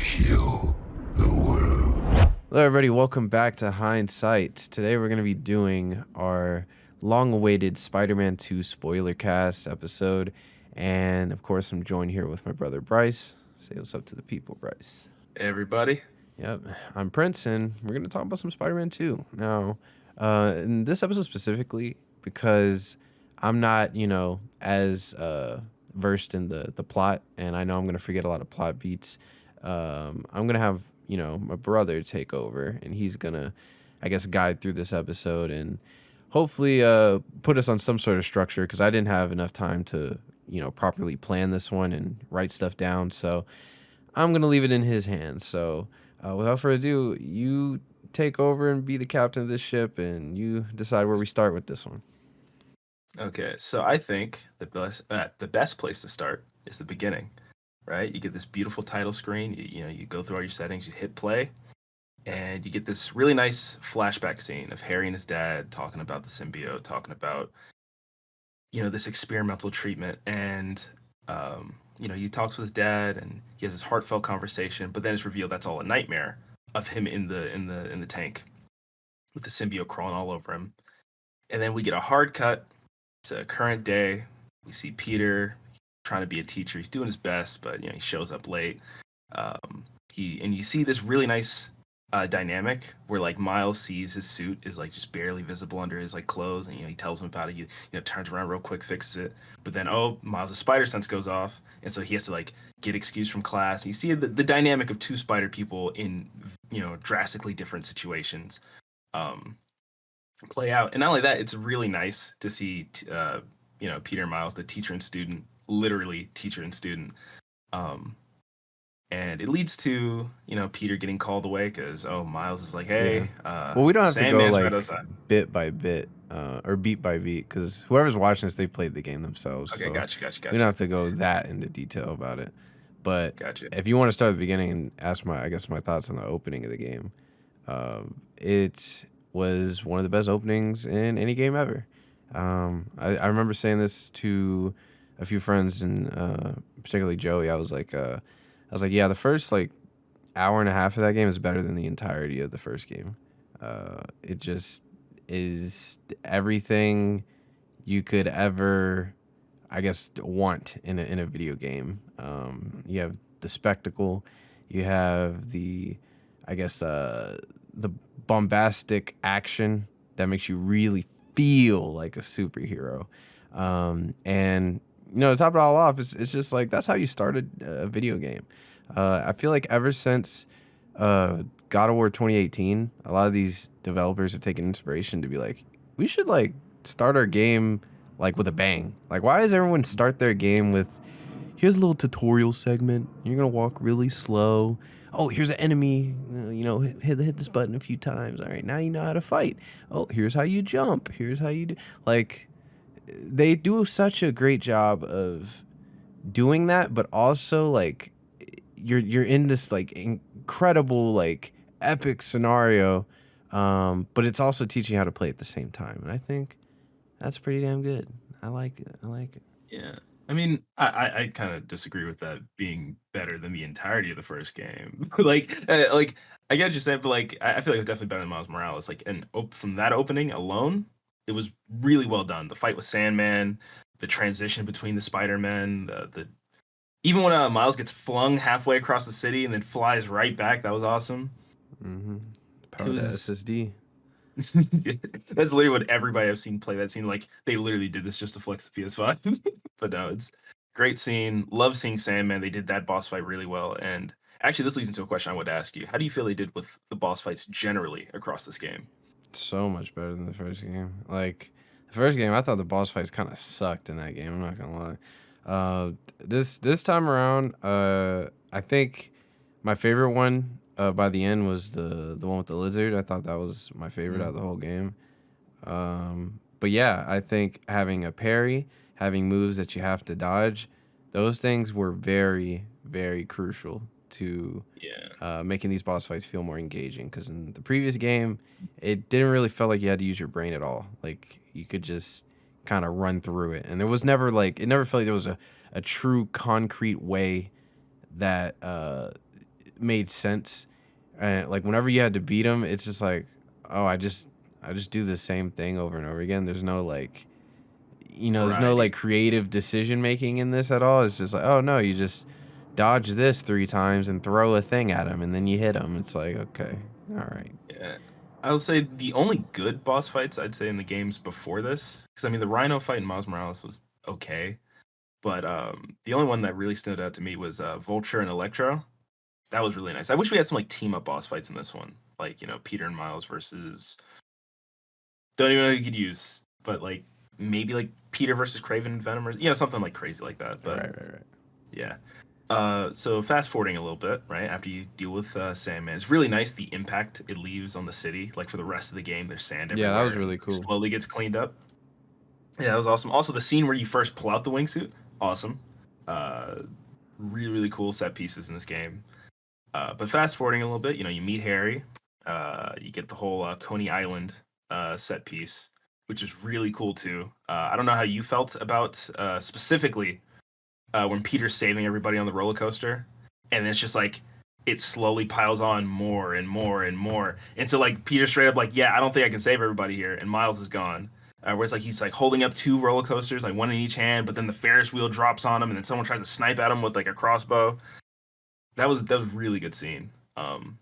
Heal the world. Hello, everybody. Welcome back to Hindsight. Today, we're going to be doing our long-awaited Spider-Man 2 spoiler cast episode, and of course, I'm joined here with my brother Bryce. Say what's up to the people, Bryce. Hey everybody. Yep, I'm Prince, and we're going to talk about some Spider-Man 2 now. In this episode specifically, because I'm not, as versed in the plot, and I know I'm going to forget a lot of plot beats. I'm going to have my brother take over, and he's gonna, I guess, guide through this episode and hopefully put us on some sort of structure, because I didn't have enough time to properly plan this one and write stuff down. So I'm gonna leave it in his hands. So without further ado, you take over and be the captain of this ship, and you decide where we start with this one. Okay, so I think the best place to start is the beginning, right? You get this beautiful title screen. You go through all your settings, you hit play, and you get this really nice flashback scene of Harry and his dad talking about the symbiote, talking about this experimental treatment, and he talks with his dad, and he has this heartfelt conversation. But then it's revealed that's all a nightmare of him in the tank with the symbiote crawling all over him. And then we get a hard cut to current day. We see Peter trying to be a teacher. He's doing his best, but he shows up late. You see this really nice dynamic where like Miles sees his suit is like just barely visible under his like clothes, and he tells him about it. He turns around real quick, fixes it, but then Miles' spider sense goes off, and so he has to like get excused from class. And you see the dynamic of two spider people in drastically different situations play out. And not only that, it's really nice to see Peter and Miles, the teacher and student, literally teacher and student. And it leads to, Peter getting called away because, Miles is like, hey, well, we don't have to go like right bit by bit or beat by beat, because whoever's watching this, they played the game themselves. Okay, so gotcha. We don't have to go that into detail about it. But Gotcha. if you want to start at the beginning and ask my thoughts on the opening of the game, it was one of the best openings in any game ever. I remember saying this to a few friends, and particularly Joey. I was like, yeah, the first like hour and a half of that game is better than the entirety of the first game. It just is everything you could ever, I guess, want in a video game. You have the spectacle, you have the bombastic action that makes you really feel like a superhero. And to top it all off, it's just like that's how you started a video game. I feel like ever since God of War 2018, a lot of these developers have taken inspiration to be like, we should like start our game like with a bang. Like, why does everyone start their game with, here's a little tutorial segment, you're gonna walk really slow. Oh, here's an enemy. Hit this button a few times. All right, now you know how to fight. Oh, here's how you jump. Here's how you do. Like, they do such a great job of doing that, but also like you're in this like incredible like epic scenario, but it's also teaching you how to play at the same time, and I think that's pretty damn good. I like it. Yeah. I mean, I kind of disagree with that being better than the entirety of the first game. like I get what you're saying, but like I feel like it's definitely better than Miles Morales. Like, and from that opening alone, it was really well done. The fight with Sandman, the transition between the Spider-Men, the even when Miles gets flung halfway across the city and then flies right back, that was awesome. Power to SSD. That's literally what everybody I've seen play that scene. Like, they literally did this just to flex the PS5. But no, it's great scene. Love seeing Sandman. They did that boss fight really well. And actually, this leads into a question I would ask you. How do you feel they did with the boss fights generally across this game? So much better than the first game. Like, the first game, I thought the boss fights kind of sucked in that game. I'm not gonna lie. This time around, I think my favorite one by the end was the one with the lizard. I thought that was my favorite out of the whole game. But yeah, I think having a parry, having moves that you have to dodge, those things were very, very crucial to making these boss fights feel more engaging. Because in the previous game, it didn't really feel like you had to use your brain at all. Like, you could just kind of run through it, and there was never it never felt like there was a true concrete way that made sense. Like whenever you had to beat him, it's just like, oh, I just do the same thing over and over again. There's no like, there's no Variety. like creative decision making in this at all. It's just like, oh no, you just dodge this 3 times and throw a thing at him and then you hit him. It's like, okay, all right. Yeah. I would say the only good boss fights I'd say in the games before this, because I mean the Rhino fight in Miles Morales was okay, but the only one that really stood out to me was Vulture and Electro. That was really nice. I wish we had some like team up boss fights in this one, like Peter and Miles versus don't even know who you could use, but like maybe like Peter versus Craven and Venom or something like crazy like that. But Right. yeah. So fast forwarding a little bit, right after you deal with Sandman, it's really nice the impact it leaves on the city. Like for the rest of the game, there's sand Yeah, everywhere. that was And really it cool. slowly gets cleaned up. Yeah, that was awesome. Also, the scene where you first pull out the wingsuit, awesome. Uh, really cool set pieces in this game. But fast forwarding a little bit, you meet Harry. You get the whole Coney Island set piece, which is really cool too. I don't know how you felt about specifically when Peter's saving everybody on the roller coaster, and it's just like it slowly piles on more and more and more. And so like Peter straight up like, yeah, I don't think I can save everybody here, and Miles is gone. Where it's like he's like holding up 2 roller coasters, like one in each hand, but then the Ferris wheel drops on him, and then someone tries to snipe at him with like a crossbow. That was really good scene. And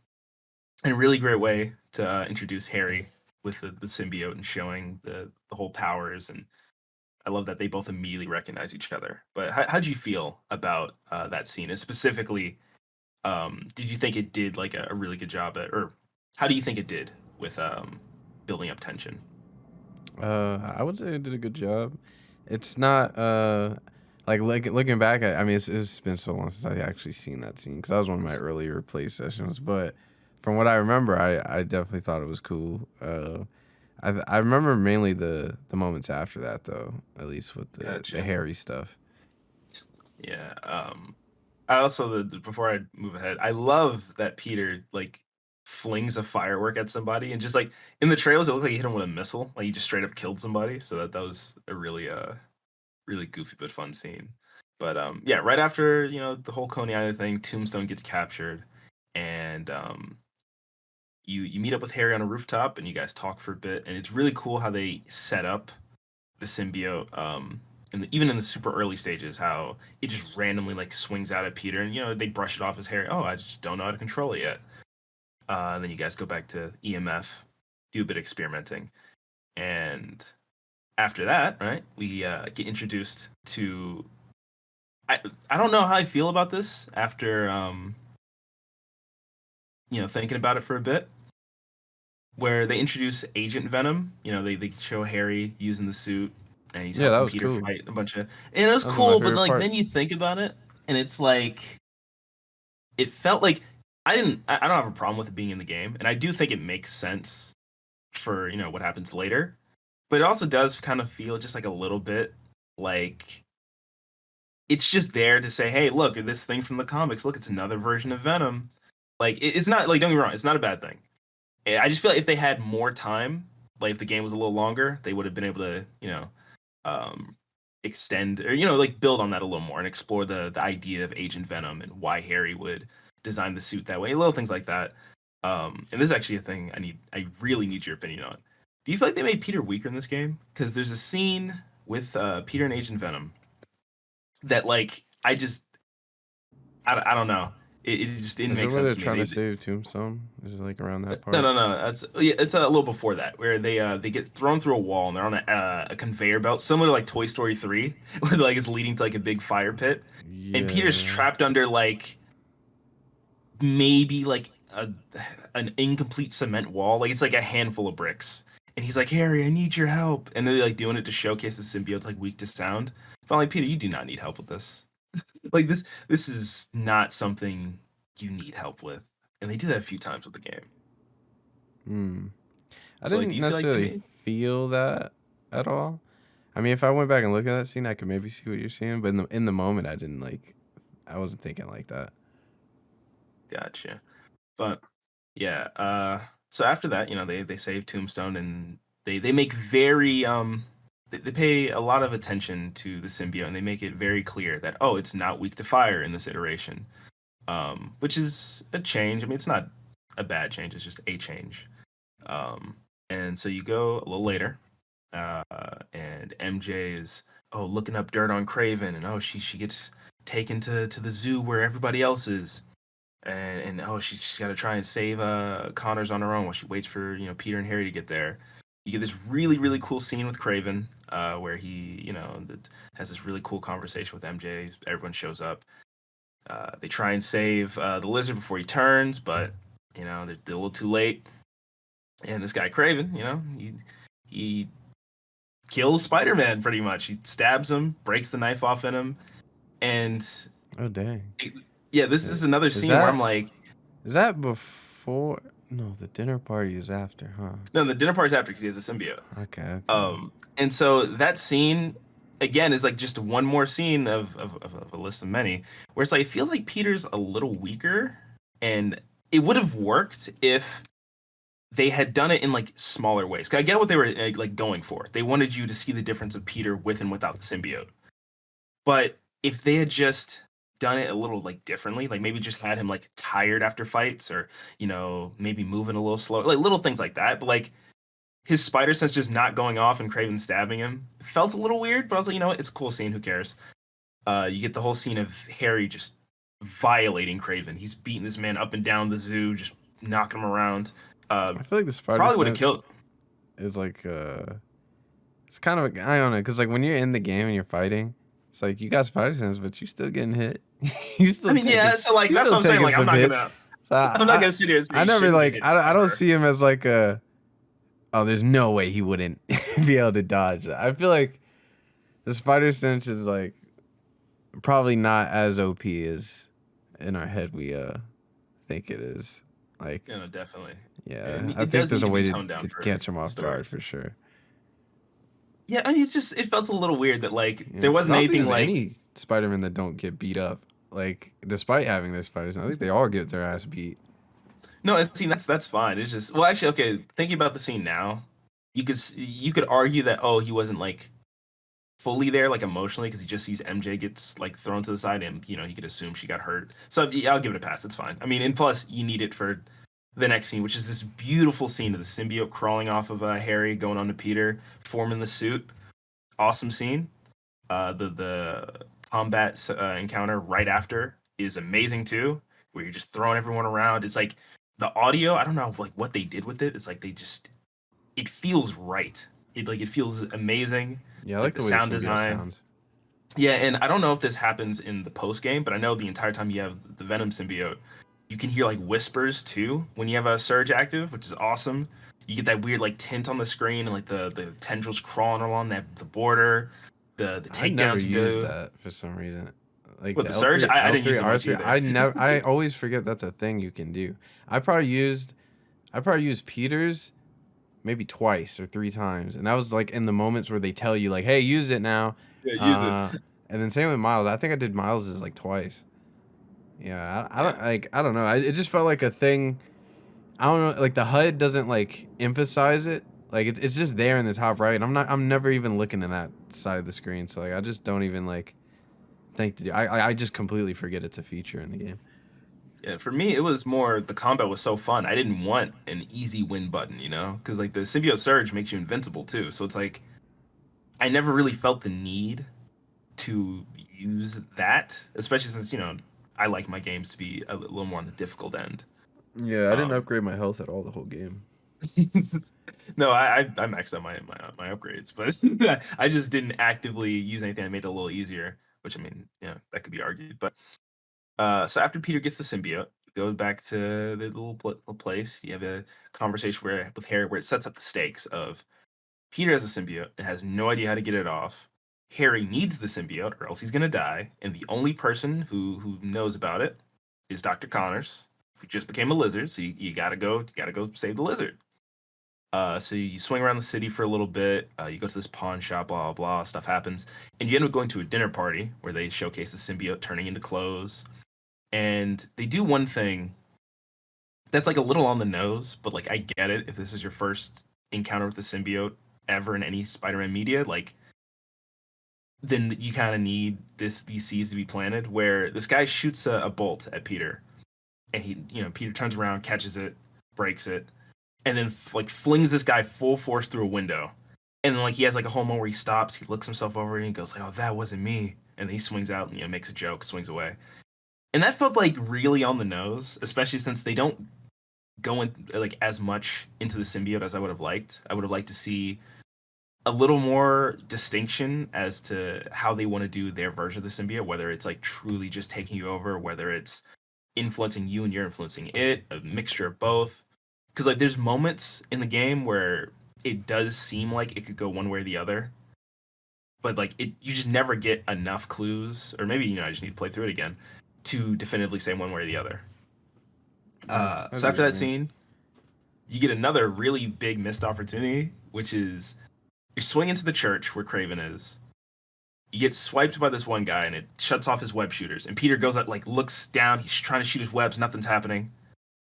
a really great way to introduce Harry with the symbiote and showing the whole powers. And I love that they both immediately recognize each other. But how'd you feel about that scene? And specifically, did you think it did like a really good job or how do you think it did with building up tension? I would say it did a good job. It's not like looking back at. I mean, it's been so long since I actually seen that scene because that was one of my earlier play sessions. But from what I remember, I definitely thought it was cool. I remember mainly the moments after that though, at least with the Gotcha. Harry stuff. Yeah. I also before I move ahead, I love that Peter like flings a firework at somebody and just like in the trailers it looks like he hit him with a missile, like he just straight up killed somebody. So that was a really goofy but fun scene. But yeah, right after the whole Coney Island thing, Tombstone gets captured, and you meet up with Harry on a rooftop, and you guys talk for a bit, and it's really cool how they set up the symbiote. And even in the super early stages, how it just randomly like swings out at Peter, and they brush it off as Harry. Oh, I just don't know how to control it yet. And then you guys go back to EMF, do a bit of experimenting, and after that, right, we get introduced to. I don't know how I feel about this after thinking about it for a bit. Where they introduce Agent Venom, they show Harry using the suit, and he's Yeah, that helping was Peter cool. fight a bunch of, and it was That was one of my cool. But favorite like then parts. you think about it, and it's like it felt like I don't have a problem with it being in the game, and I do think it makes sense for what happens later, but it also does kind of feel just like a little bit like it's just there to say, hey, look at this thing from the comics. Look, it's another version of Venom. Like it's not like don't get me wrong, it's not a bad thing. I just feel like if they had more time, like if the game was a little longer, they would have been able to, um, extend or like build on that a little more and explore the idea of Agent Venom and why Harry would design the suit that way, little things like that. And this is actually a thing I really need your opinion on. Do you feel like they made Peter weaker in this game? Because there's a scene with Peter and Agent Venom that like I don't know. It just didn't Is it make where sense they're to me. trying to save Tombstone? Is it like around that No, part? no, no. That's yeah, it's a little before that, where they get thrown through a wall and they're on a conveyor belt, similar to like Toy Story 3, where like it's leading to like a big fire pit, and Peter's Yeah. trapped under like maybe like an incomplete cement wall, like it's like a handful of bricks, and he's like, Harry, I need your help, and they're like doing it to showcase the symbiote's like weak to sound. But I'm like, Peter, you do not need help with this. Like this is not something you need help with, and they do that a few times with the game. Hmm. I So like, do didn't you feel like they necessarily made? feel that at all. I mean, if I went back and looked at that scene, I could maybe see what you're seeing, but in the moment, I didn't like. I wasn't thinking like that. Gotcha. But yeah, so after that, they save Tombstone and they make very they pay a lot of attention to the symbiote and they make it very clear that oh, it's not weak to fire in this iteration. which is a change. I mean, it's not a bad change. It's just a change. Um, and so you go a little later, and MJ is looking up dirt on Craven, and she gets taken to the zoo where everybody else is, and she's got to try and save Connors on her own while she waits for Peter and Harry to get there. You get this really really cool scene with Craven, where he has this really cool conversation with MJ. Everyone shows up. They try and save the lizard before he turns, but they're a little too late. And this guy Craven, he kills Spider-Man pretty much. He stabs him, breaks the knife off in him, and Oh dang. yeah, this is another scene that- where I'm like, Is that before? No, the dinner party is after, huh? no, the dinner party's after because he has a symbiote. Okay. And so that scene again is like just one more scene of a list of many where it's like it feels like Peter's a little weaker, and it would have worked if they had done it in like smaller ways. 'Cause I get what they were like going for. They wanted you to see the difference of Peter with and without the symbiote. But if they had just done it a little like differently, like maybe just had him like tired after fights, or maybe moving a little slower, like little things like that. But like his spider sense just not going off and Craven stabbing him felt a little weird. But I was like, it's a cool scene. Who cares? You get the whole scene of Harry just violating Craven. He's beating this man up and down the zoo, just knocking him around. I feel like the spider Probably would have sense killed. is like it's kind of I don't know, because like when you're in the game and you're fighting, it's like you got spider sense, but you still getting hit. You still. I mean, yeah. So like you that's still what I'm saying. taking Like I'm some not hit. gonna. So I'm not gonna sit here and say I he never shouldn't like hit I don't ever. see him as like a. Oh, there's no way he wouldn't be able to dodge. I feel like the spider sense is like probably not as OP as in our head we think it is. Like, Definitely. yeah, It I think does there's a need to way be to toned down for catch him off guard stories. for sure. Yeah, I mean, it felt a little weird that like Yeah. there wasn't I don't think anything there's like any Spider-Man that don't get beat up. Like, despite having their spiders, I think they all get their ass beat. no. And see, that's fine. It's just well, actually, okay. Thinking about the scene now, you could argue that he wasn't like fully there like emotionally because he just sees MJ gets like thrown to the side and he could assume she got hurt. So yeah, I'll give it a pass. It's fine. I mean, and plus you need it for the next scene, which is this beautiful scene of the symbiote crawling off of Harry, going on to Peter, forming the suit. Awesome scene. The combat encounter right after is amazing too, where you're just throwing everyone around. It's like the audio. I don't know like what they did with it. It's like it feels right. It feels amazing. Yeah, I like the way sound the symbiote design. sounds. Yeah, and I don't know if this happens in the post game, but I know the entire time you have the Venom symbiote, you can hear like whispers too when you have a surge active, which is awesome. You get that weird like tint on the screen and like the tendrils crawling along the border, the I never takedowns you used do. that for some reason. Like With the the surge? L3, I didn't use it L3, much R3, either. I never. I always forget that's a thing you can do. I probably used Peter's maybe twice or three times, and that was like in the moments where they tell you like, "Hey, use it now." Yeah, use it. And then same with Miles. I think I did Miles's like twice. Yeah, I don't like. I don't know. It just felt like a thing. I don't know. Like the HUD doesn't like emphasize it. Like it's just there in the top right, and I'm never even looking at that side of the screen. So like I just don't even like think to do. I just completely forget it's a feature in the game. Yeah, for me, it was more the combat was so fun. I didn't want an easy win button, because like the symbiote surge makes you invincible too. So it's like I never really felt the need to use that, especially since I like my games to be a little more on the difficult end. Yeah, I didn't Um, upgrade my health at all the whole game. No, I maxed out my upgrades, but I just didn't actively use anything that made it a little easier. Which I mean, that could be argued. But so after Peter gets the symbiote, goes back to the little place. You have a conversation with Harry where it sets up the stakes of Peter has a symbiote and has no idea how to get it off. Harry needs the symbiote or else he's gonna die, and the only person who knows about it is Dr. Connors, who just became a lizard. So you gotta go save the lizard. So you swing around the city for a little bit. You go to this pawn shop, blah, blah, blah. Stuff happens. And you end up going to a dinner party where they showcase the symbiote turning into clothes. And they do one thing that's like a little on the nose, but like I get it. If this is your first encounter with the symbiote ever in any Spider-Man media, like then you kind of need these seeds to be planted. Where this guy shoots a bolt at Peter, and Peter turns around, catches it, breaks it, and then like flings this guy full force through a window. And then, like, he has like a whole moment where he stops, he looks himself over, and he goes like, "Oh, that wasn't me." And then he swings out and makes a joke, swings away. And that felt like really on the nose, especially since they don't go in like as much into the symbiote as I would have liked. I would have liked to see a little more distinction as to how they want to do their version of the symbiote, whether it's like truly just taking you over, whether it's influencing you and you're influencing it, a mixture of both. Because like there's moments in the game where it does seem like it could go one way or the other, but like you just never get enough clues, or maybe I just need to play through it again to definitively say one way or the other. I So see what after you that mean. scene, you get another really big missed opportunity, which is you're swinging to the church where Craven is. You get swiped by this one guy, and it shuts off his web shooters. And Peter goes out, like, looks down. He's trying to shoot his webs. Nothing's happening.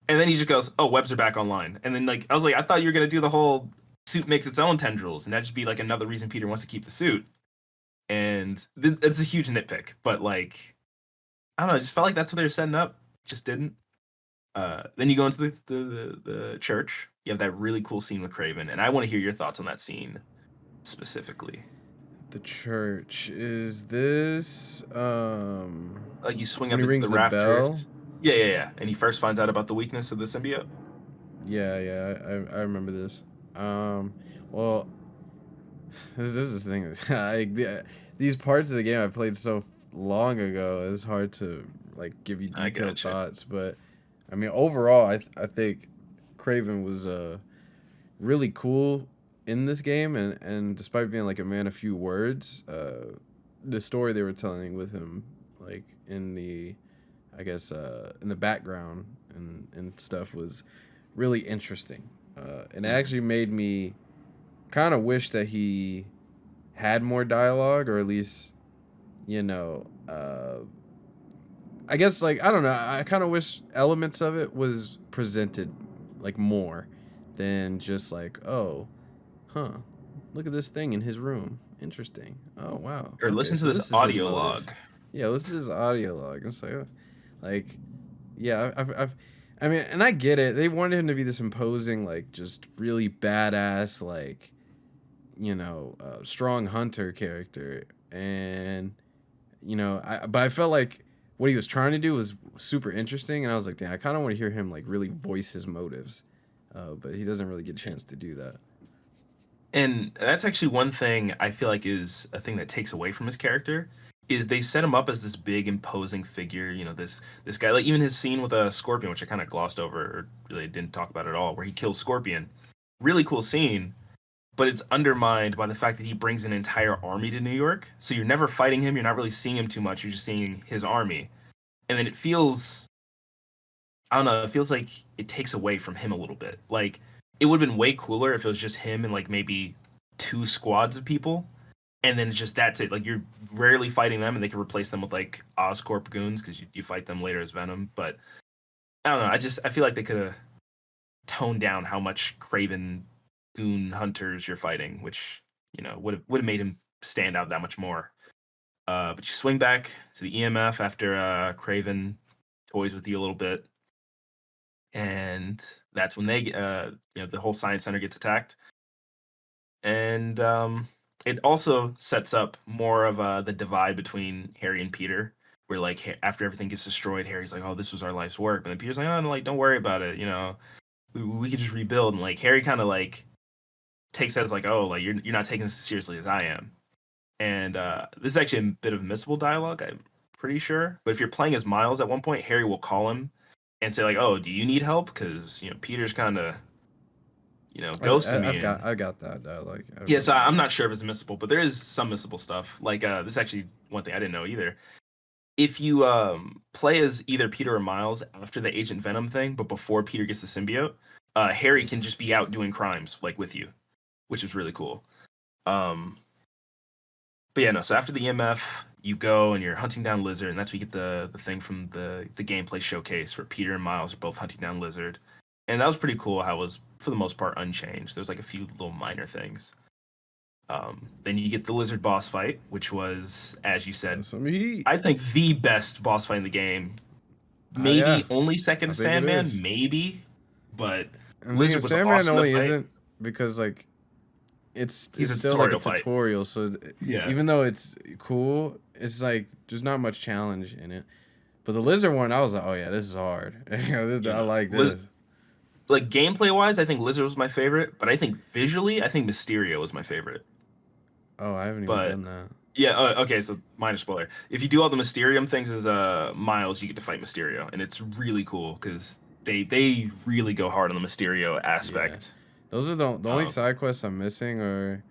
And then he just goes, "Oh, webs are back online." And then, like, I was like, I thought you were gonna do the whole suit makes its own tendrils, and that'd just be like another reason Peter wants to keep the suit. And it's a huge nitpick, but like, I don't know. I just felt like that's what they were setting up. Just didn't. Then you go into the church. You have that really cool scene with Craven, and I want to hear your thoughts on that scene specifically. The church is this Like you swing when up he into the rings the bell. rafters. Yeah. And he first finds out about the weakness of the symbiote. Yeah, I remember this. Well, this is the thing. These parts of the game I played so long ago. It's hard to like give you I detailed gotcha. thoughts, but I mean overall, I think Craven was really cool in this game, and despite being like a man of few words, the story they were telling with him, like in the, I guess, in the background and stuff was really interesting, and it actually made me kind of wish that he had more dialogue, or at least, you know, I guess like I don't know. I kind of wish elements of it was presented like more than just like, oh, huh, look at this thing in his room. Interesting. Oh wow. Or Okay, listen to so this this is his audio motive. log. Yeah, this is his audio log. It's like, yeah, I mean, and I get it. They wanted him to be this imposing, like, just really badass, like, strong hunter character, and but I felt like what he was trying to do was super interesting, and I was like, damn, I kind of want to hear him like really voice his motives, but he doesn't really get a chance to do that. And that's actually one thing I feel like is a thing that takes away from his character is they set him up as this big imposing figure, this guy, like even his scene with a Scorpion, which I kind of glossed over or really didn't talk about at all, where he kills Scorpion. Really cool scene, but it's undermined by the fact that he brings an entire army to New York. So you're never fighting him, you're not really seeing him too much, you're just seeing his army. And then it feels, I don't know, it feels like it takes away from him a little bit. Like it would have been way cooler if it was just him and like maybe two squads of people, and then it's just that's it. Like you're rarely fighting them, and they can replace them with like Oscorp goons because you fight them later as Venom. But I don't know. I feel like they could have toned down how much Craven goon hunters you're fighting, which would have made him stand out that much more. But you swing back to the EMF after Craven toys with you a little bit, and that's when they the whole science center gets attacked, and it also sets up more of the divide between Harry and Peter, where like after everything gets destroyed, Harry's like, "Oh, this was our life's work," but then Peter's like, "Oh, no, like don't worry about it, we could just rebuild." And like Harry kind of like takes that as like, "Oh, like you're not taking this as seriously as I am." And this is actually a bit of missable dialogue, I'm pretty sure. But if you're playing as Miles at one point, Harry will call him and say like, "Oh, do you need help?" Because Peter's kind of ghosting me. I got that dialogue. I Yeah, so remember I'm that. not sure if it's missable, but there is some missable stuff. Like this is actually one thing I didn't know either. If you play as either Peter or Miles after the Agent Venom thing, but before Peter gets the symbiote, Harry can just be out doing crimes like with you, which is really cool. Um, but yeah, no. So after the EMF, you go and you're hunting down Lizard, and that's where you get the thing from the gameplay showcase where Peter and Miles are both hunting down Lizard, and that was pretty cool. How it was for the most part unchanged. There's like a few little minor things. Then you get the lizard boss fight, which was, as you said, That's some heat. I think the best boss fight in the game. Yeah, Maybe only second I to think it Sandman, is. maybe, but And the thing Lizard is, was Sandman awesome to only fight. isn't because like it's He's a still like a tutorial fight. tutorial. So Yeah. even though it's cool, it's like there's not much challenge in it. But the lizard one, I was like, oh yeah, this is hard. I like this. Like gameplay wise, I think Lizard was my favorite, but I think visually, I think Mysterio was my favorite. Oh, I haven't even But done that. yeah, okay, so minor spoiler. If you do all the Mysterium things as Miles, you get to fight Mysterio, and it's really cool because they really go hard on the Mysterio Yeah, aspect. those are the only Um, side quests I'm missing are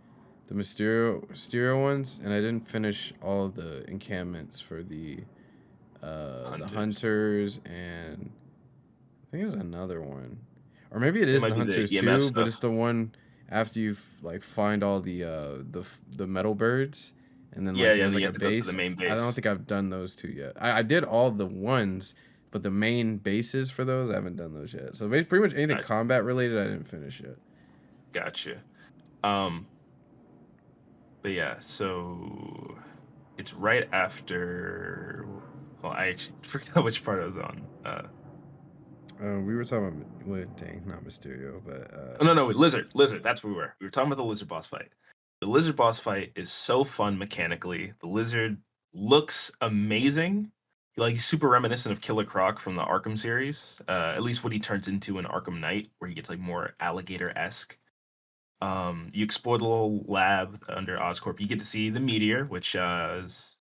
the Mysterio ones, and I didn't finish all of the encampments for the Hunters. hunters, and I think there's another one, or maybe it It is might the be the hunters EMF too, but it's stuff. the one after you like find all the metal birds, and then like Yeah, there's then like you a have to go to the base. main I don't base. think I've done those two yet. I did all the ones, but the main bases for those I haven't done those yet. So pretty much anything Got, combat related I didn't finish yet. gotcha. Um, but yeah, so it's right after. Well, I actually forgot which part I was on. We were talking about dang, not Mysterio, but Oh, no, wait, Lizard. That's where we were. We were talking about the Lizard boss fight. The Lizard boss fight is so fun mechanically. The Lizard looks amazing. Like he's super reminiscent of Killer Croc from the Arkham series. At least what he turns into in Arkham Knight, where he gets like more alligator-esque. You explore the little lab under Oscorp. You get to see the meteor, which is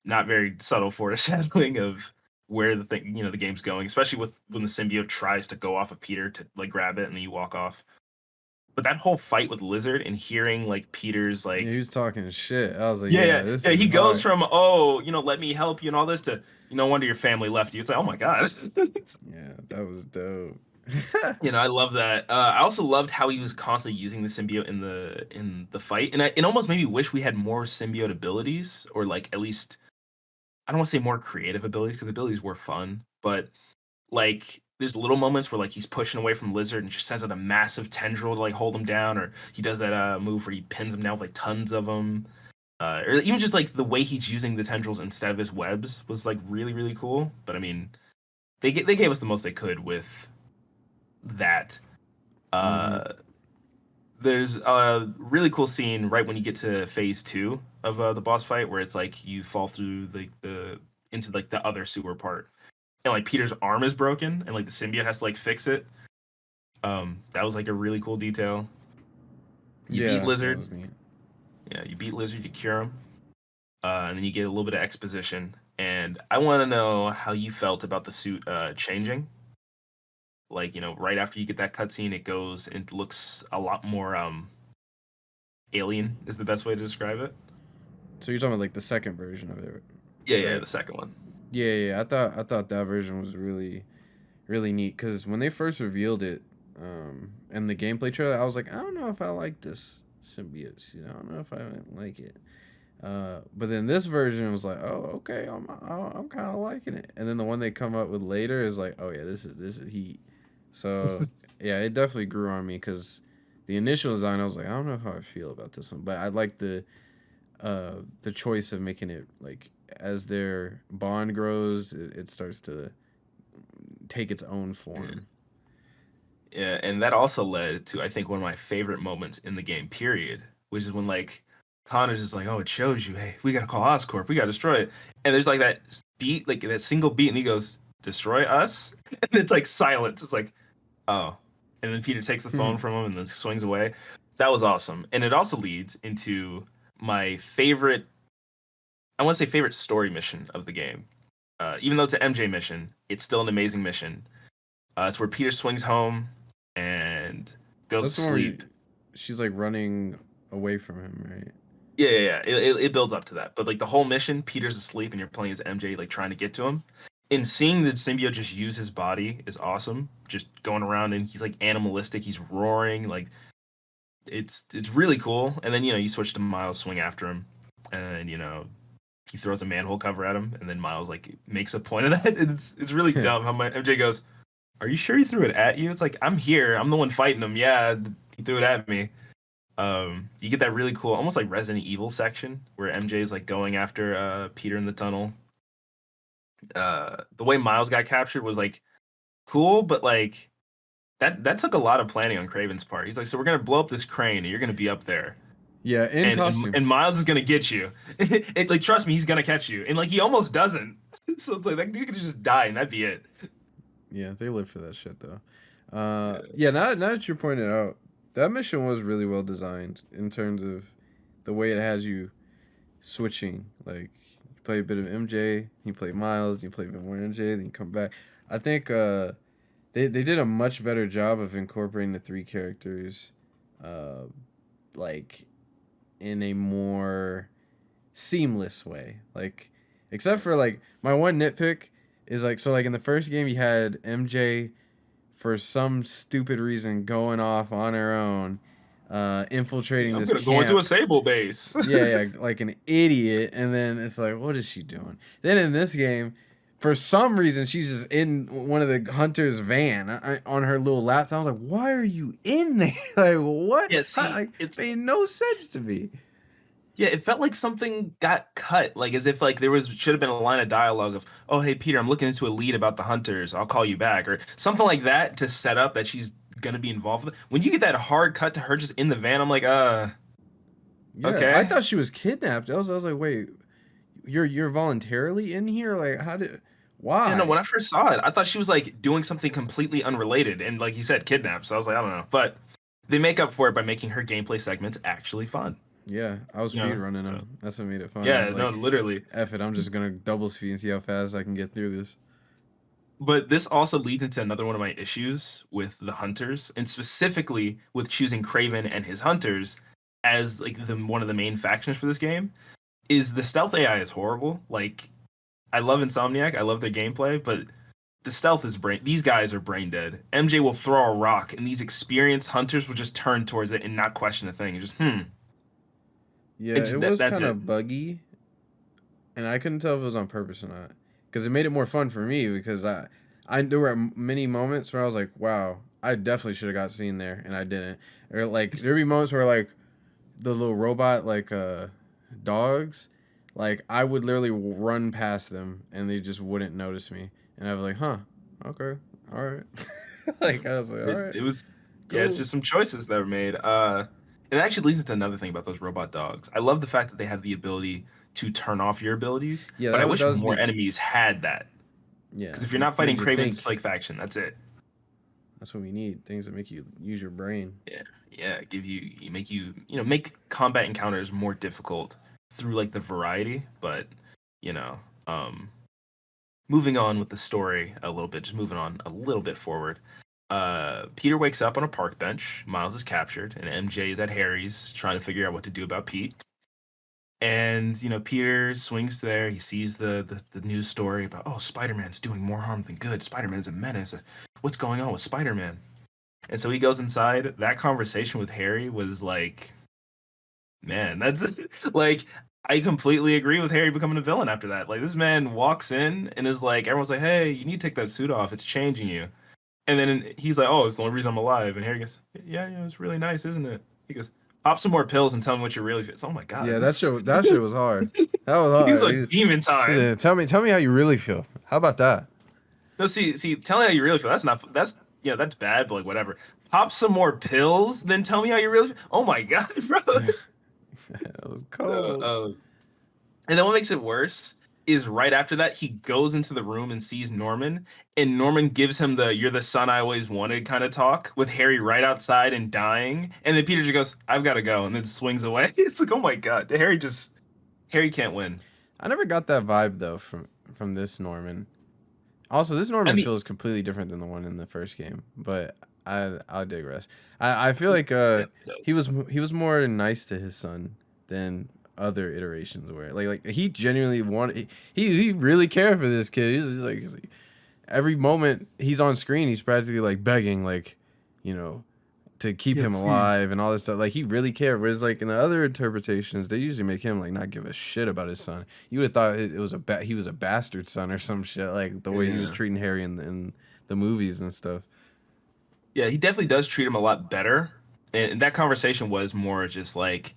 not very subtle foreshadowing of where the game's going, especially with when the symbiote tries to go off of Peter to like grab it and then you walk off. But that whole fight with Lizard and hearing like Peter's yeah, he like was talking shit. I was like, yeah, yeah, this yeah, is he goes hard. from oh, let me help you and all this to no wonder your family left you. It's like, oh my god. Yeah, that was dope. I love that. I also loved how he was constantly using the symbiote in the fight, and it almost made me wish we had more symbiote abilities, or like at least I don't want to say more creative abilities because the abilities were fun, but like there's little moments where like he's pushing away from Lizard and just sends out a massive tendril to like hold him down, or he does that move where he pins him down with like tons of them, or even just like the way he's using the tendrils instead of his webs was like really really cool. But I mean, they gave us the most they could with that. hmm Uh, there's a really cool scene right when you get to phase two of the boss fight where it's like you fall through the into like the other sewer part and like Peter's arm is broken and like the symbiote has to like fix it. That was like a really cool detail. You beat Yeah, that Lizard. was neat. Yeah, you beat Lizard, you cure him. And then you get a little bit of exposition. And I want to know how you felt about the suit changing. Like, right after you get that cutscene, it goes and looks a lot more alien is the best way to describe it. So you're talking about like the second version of it, Yeah, right? the second one. Yeah. I thought that version was really really neat because when they first revealed it, in the gameplay trailer, I was like, I don't know if I like this symbiote. I don't know if I like it. But then this version was like, oh, okay, I'm kind of liking it. And then the one they come up with later is like, oh yeah, this is heat. So yeah, it definitely grew on me because the initial design, I was like, I don't know how I feel about this one, but I like the choice of making it like as their bond grows, it starts to take its own Yeah. form. Yeah, and that also led to I think one of my favorite moments in the game, period, which is when like Connor's just like, "Oh, it shows you, hey, we gotta call Oscorp, we gotta destroy it," and there's like that beat, like that single beat, and he goes, "Destroy us," and it's like silence. It's like, oh, and then Peter takes the phone from him and then swings away. That was awesome, and it also leads into my favorite, I want to say favorite story mission of the game. Even though it's an MJ mission, it's still an amazing mission. It's where Peter swings home and goes That's to the one where sleep. she's like running away from him, right? Yeah. It builds up to that, but like the whole mission, Peter's asleep and you're playing as MJ, like trying to get to him. And seeing the symbiote just use his body is awesome. Just going around and he's like animalistic, he's roaring, like it's really cool. And then you switch to Miles, swing after him, and he throws a manhole cover at him, and then Miles like makes a point of that. It's really dumb how my MJ goes, "Are you sure he threw it at you?" It's like, I'm here. I'm the one fighting him. Yeah, he threw it at me. You get that really cool, almost like Resident Evil section where MJ is like going after Peter in the tunnel. The way Miles got captured was like cool, but like that took a lot of planning on Craven's part. He's like, so we're gonna blow up this crane and you're gonna be up there. Yeah, in And, and costume. and Miles is gonna get you. Like trust me, he's gonna catch you. And like he almost doesn't. So it's like that dude could just die and that'd be it. Yeah, they live for that shit though. Yeah, now that you're pointing out, that mission was really well designed in terms of the way it has you switching. Like you play a bit of MJ, you play Miles, you play a bit more MJ, then you come back. I think they did a much better job of incorporating the three characters, like in a more seamless way. Like except for like my one nitpick is like so like in the first game you had MJ for some stupid reason going off on her own, infiltrating I'm this gonna camp. go into a Sable base. Yeah, like an idiot, and then it's like, what is she doing? Then in this game, for some reason, she's just in one of the hunters' van on her little laptop. I was like, why are you in there? Like, what? Yeah, see, Like, it's made no sense to me. Yeah, it felt like something got cut, like as if like there was should have been a line of dialogue of, "Oh, hey Peter, I'm looking into a lead about the hunters. I'll call you back," or something like that to set up that she's gonna be involved with. When you get that hard cut to her just in the van, I'm like, Yeah, okay. I thought she was kidnapped. I was like, wait, you're voluntarily in here? Like, why? Yeah, no, when I first saw it, I thought she was like doing something completely unrelated and like you said, kidnapped. So I was like, I don't know, but they make up for it by making her gameplay segments actually fun. Yeah, I was You know, speed running so- them. That's what made it fun. I Yeah, was no, like, literally. F it, I'm just gonna double speed and see how fast I can get through this. But this also leads into another one of my issues with the hunters, and specifically with choosing Craven and his hunters as like the one of the main factions for this game. Is the stealth AI is horrible. Like, I love Insomniac, I love their gameplay, but the stealth is brain. These guys are brain dead. MJ will throw a rock, and these experienced hunters will just turn towards it and not question a thing. And just Yeah, It's- it that- was that's kind it. of buggy, and I couldn't tell if it was on purpose or not. Because it made it more fun for me. Because I there were many moments where I was like, wow, I definitely should have got seen there, and I didn't. Or like there'd be moments where like the little robot like dogs, like I would literally run past them, and they just wouldn't notice me, and I was like, huh, okay, all right. Like I was like, all right, it was yeah, it's cool. just some choices that were made. It actually leads into another thing about those robot dogs. I love the fact that they have the ability to turn off your abilities, Yeah, but I wish that was more neat. enemies had that. Yeah, Because if you're not fighting make you Craven's think. like faction, that's it. That's what we need. Things that make you use your brain. Yeah, make make combat encounters more difficult through like the variety. But you know, moving on with the story a little bit, just moving on a little bit forward. Peter wakes up on a park bench. Miles is captured, and MJ is at Harry's trying to figure out what to do about Pete. And Peter swings there. He sees the news story about Spider-Man's doing more harm than good. Spider-Man's a menace. What's going on with Spider-Man? And so he goes inside. That conversation with Harry was like, man, that's like I completely agree with Harry becoming a villain after that. Like this man walks in and is like, everyone's like, hey, you need to take that suit off. It's changing you. And then he's like, oh, it's the only reason I'm alive. And Harry goes, yeah, it's really nice, isn't it? He goes, pop some more pills and tell me what you really feel. Oh my god. Yeah, that shit was hard. That was hard. He was like demon time. Yeah, tell me how you really feel. How about that? No, see, tell me how you really feel. That's bad, but like whatever. Pop some more pills, then tell me how you really feel. Oh my god, bro. That was cold. And then what makes it worse is right after that, he goes into the room and sees Norman, and Norman gives him the "you're the son I always wanted" kind of talk with Harry right outside and dying. And then Peter just goes, "I've got to go," and then swings away. It's like, oh my god, Harry can't win. I never got that vibe though from this Norman. Also, this Norman feels completely different than the one in the first game, but I'll digress. I feel like he was more nice to his son than other iterations were. Like he genuinely wanted he really cared for this kid. He's like every moment he's on screen, he's practically like begging, like, to keep him alive and all this stuff. Like he really cared. Whereas like in the other interpretations, they usually make him like not give a shit about his son. You would have thought it was he was a bastard son or some shit. Like the way he was treating Harry in the movies and stuff. Yeah, he definitely does treat him a lot better And that conversation was more just like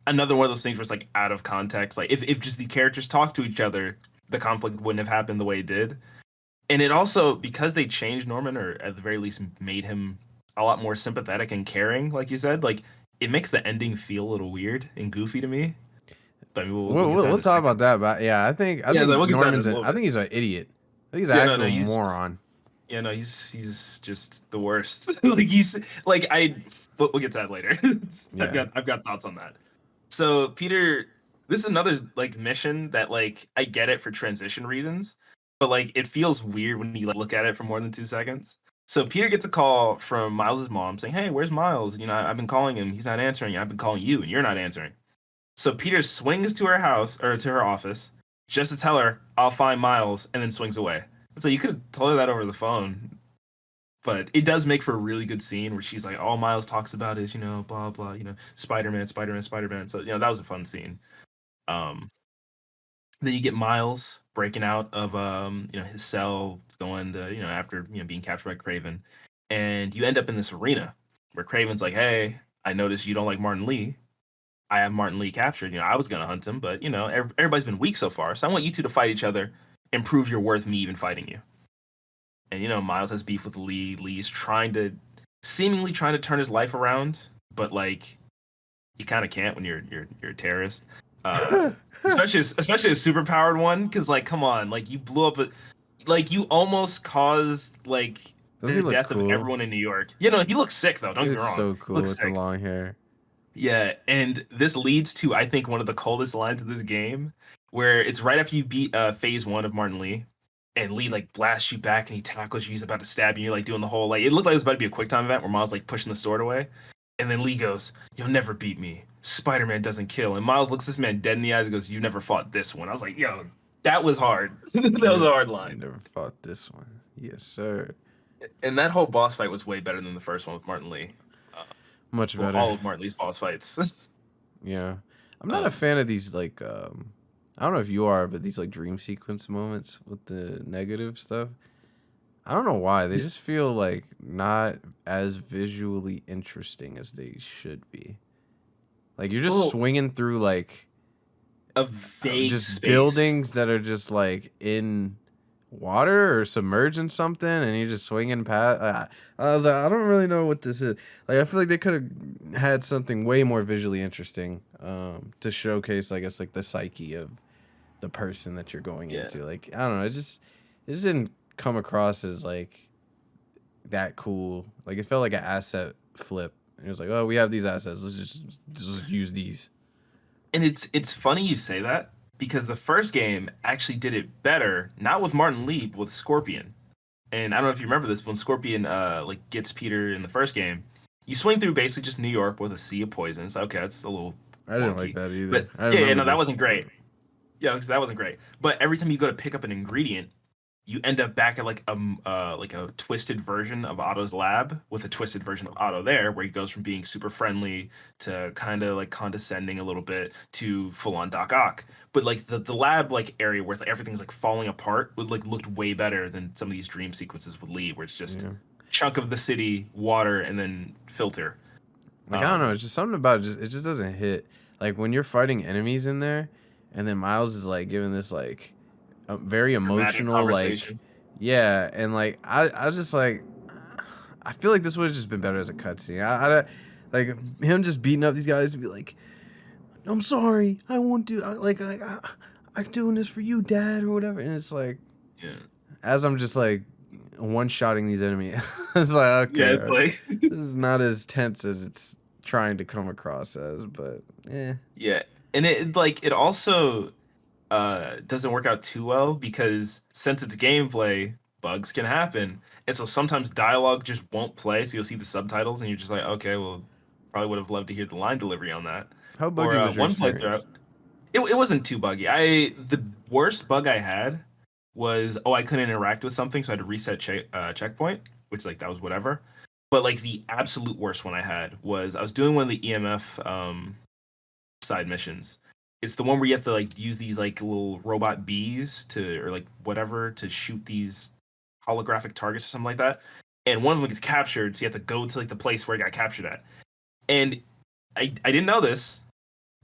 another one of those things where it's like out of context. Like if just the characters talked to each other, the conflict wouldn't have happened the way it did. And it also, because they changed Norman, or at the very least made him a lot more sympathetic and caring, like you said, like it makes the ending feel a little weird and goofy to me. But I mean, we'll get to that in We'll a talk about second. that. But yeah, I Yeah, think we'll get to that in a Norman's little I bit. think he's an idiot. I think he's an Yeah, no, actual he's moron. yeah, no, he's just the worst. Like he's like we'll get to that later. Yeah. I've got thoughts on that. So Peter, this is another like mission that like I get it for transition reasons, but like it feels weird when you like look at it for more than 2 seconds. So Peter gets a call from Miles's mom saying, "Hey, where's Miles? You know, I've been calling him. He's not answering. I've been calling you, and you're not answering." So Peter swings to her house or to her office just to tell her, "I'll find Miles," and then swings away. So you could have told her that over the phone, but it does make for a really good scene where she's like, all Miles talks about is, you know, blah blah, you know, Spider-Man, Spider-Man, Spider-Man. So, you know, that was a fun scene. Um, then you get Miles breaking out of you know, his cell, going to, you know, after, you know, being captured by Craven. And you end up in this arena where Craven's like, "Hey, I noticed you don't like Martin Lee. I have Martin Lee captured. You know, I was gonna hunt him, but you know, everybody's been weak so far. So I want you two to fight each other and prove you're worth me even fighting you." And you know, Miles has beef with Lee. Lee's seemingly trying to turn his life around, but like you kind of can't when you're a terrorist. Especially a super powered one, because like come on, like you blew up like you almost caused like Does he the look death of cool? everyone in New York. You know, he looks sick though. Don't He get me looks wrong. so He cool looks with the sick. long hair. Yeah, and this leads to I think one of the coldest lines of this game, where it's right after you beat phase one of Martin Lee, and Lee like blasts you back and he tackles you. He's about to stab you. You're like doing the whole like it looked like it was about to be a quick time event where Miles like pushing the sword away, and then Lee goes, "You'll never beat me. Spider-Man doesn't kill." And Miles looks this man dead in the eyes and goes, "You never fought this one." I was like, "Yo, that was hard. That was a hard You line." never fought this one. Yes, sir. And that whole boss fight was way better than the first one with Martin Lee. Uh, Much well, better. all of Martin Lee's boss fights. Yeah. I'm not a um, fan of these like I don't know if you are, but these like dream sequence moments with the negative stuff. I don't know why. They just feel like not as visually interesting as they should be. Like you're just well, swinging through like a vague just space. buildings that are just like in water or submerged in something, and you're just swinging past. I was like, I don't really know what this is. Like, I feel like they could have had something way more visually interesting to showcase, I guess, like the psyche of the person that you're going Yeah. into. Like, I don't know, it just didn't come across as like that cool. Like, it felt like an asset flip. It was like, oh, we have these assets. Let's just use these. And it's funny you say that because the first game actually did it better, not with Martin Lee, but with Scorpion. And I don't know if you remember this, but when Scorpion like gets Peter in the first game, you swing through basically just New York with a sea of poisons. Okay, that's a little I didn't like wonky. that either. But I yeah, remember no, that this. wasn't great. Yeah, that wasn't great. But every time you go to pick up an ingredient, you end up back at like a twisted version of Otto's lab with a twisted version of Otto there, where he goes from being super friendly to kind of like condescending a little bit to full on Doc Ock. But like the lab like area where it's like everything's like falling apart would like looked way better than some of these dream sequences with Lee, where it's just Yeah. chunk of the city, water, and then filter. Like I don't know, Um, it's just something about it just doesn't hit. Like when you're fighting enemies in there, and then Miles is like giving this like a very Dramatic emotional like, conversation. yeah, and like I just like I feel like this would have just been better as a cutscene. Like him just beating up these guys and be like, I'm sorry, I won't do I'm doing this for you, Dad, or whatever. And it's like Yeah. as I'm just like one shotting these enemies, it's like Yeah, it's okay, like this is not as tense as it's trying to come across as, but eh. yeah. And it like it also doesn't work out too well because since it's gameplay, bugs can happen. And so sometimes dialogue just won't play, so you'll see the subtitles and you're just like, okay, well, probably would have loved to hear the line delivery on that. How Or buggy was your one playthrough, experience? it wasn't too buggy. The worst bug I had was I couldn't interact with something, so I had to reset checkpoint, which like that was whatever. But like the absolute worst one I had was I was doing one of the EMF side missions. It's the one where you have to like use these like little robot bees to or like whatever to shoot these holographic targets or something like that. And one of them gets captured, so you have to go to like the place where it got captured at. And I didn't know this,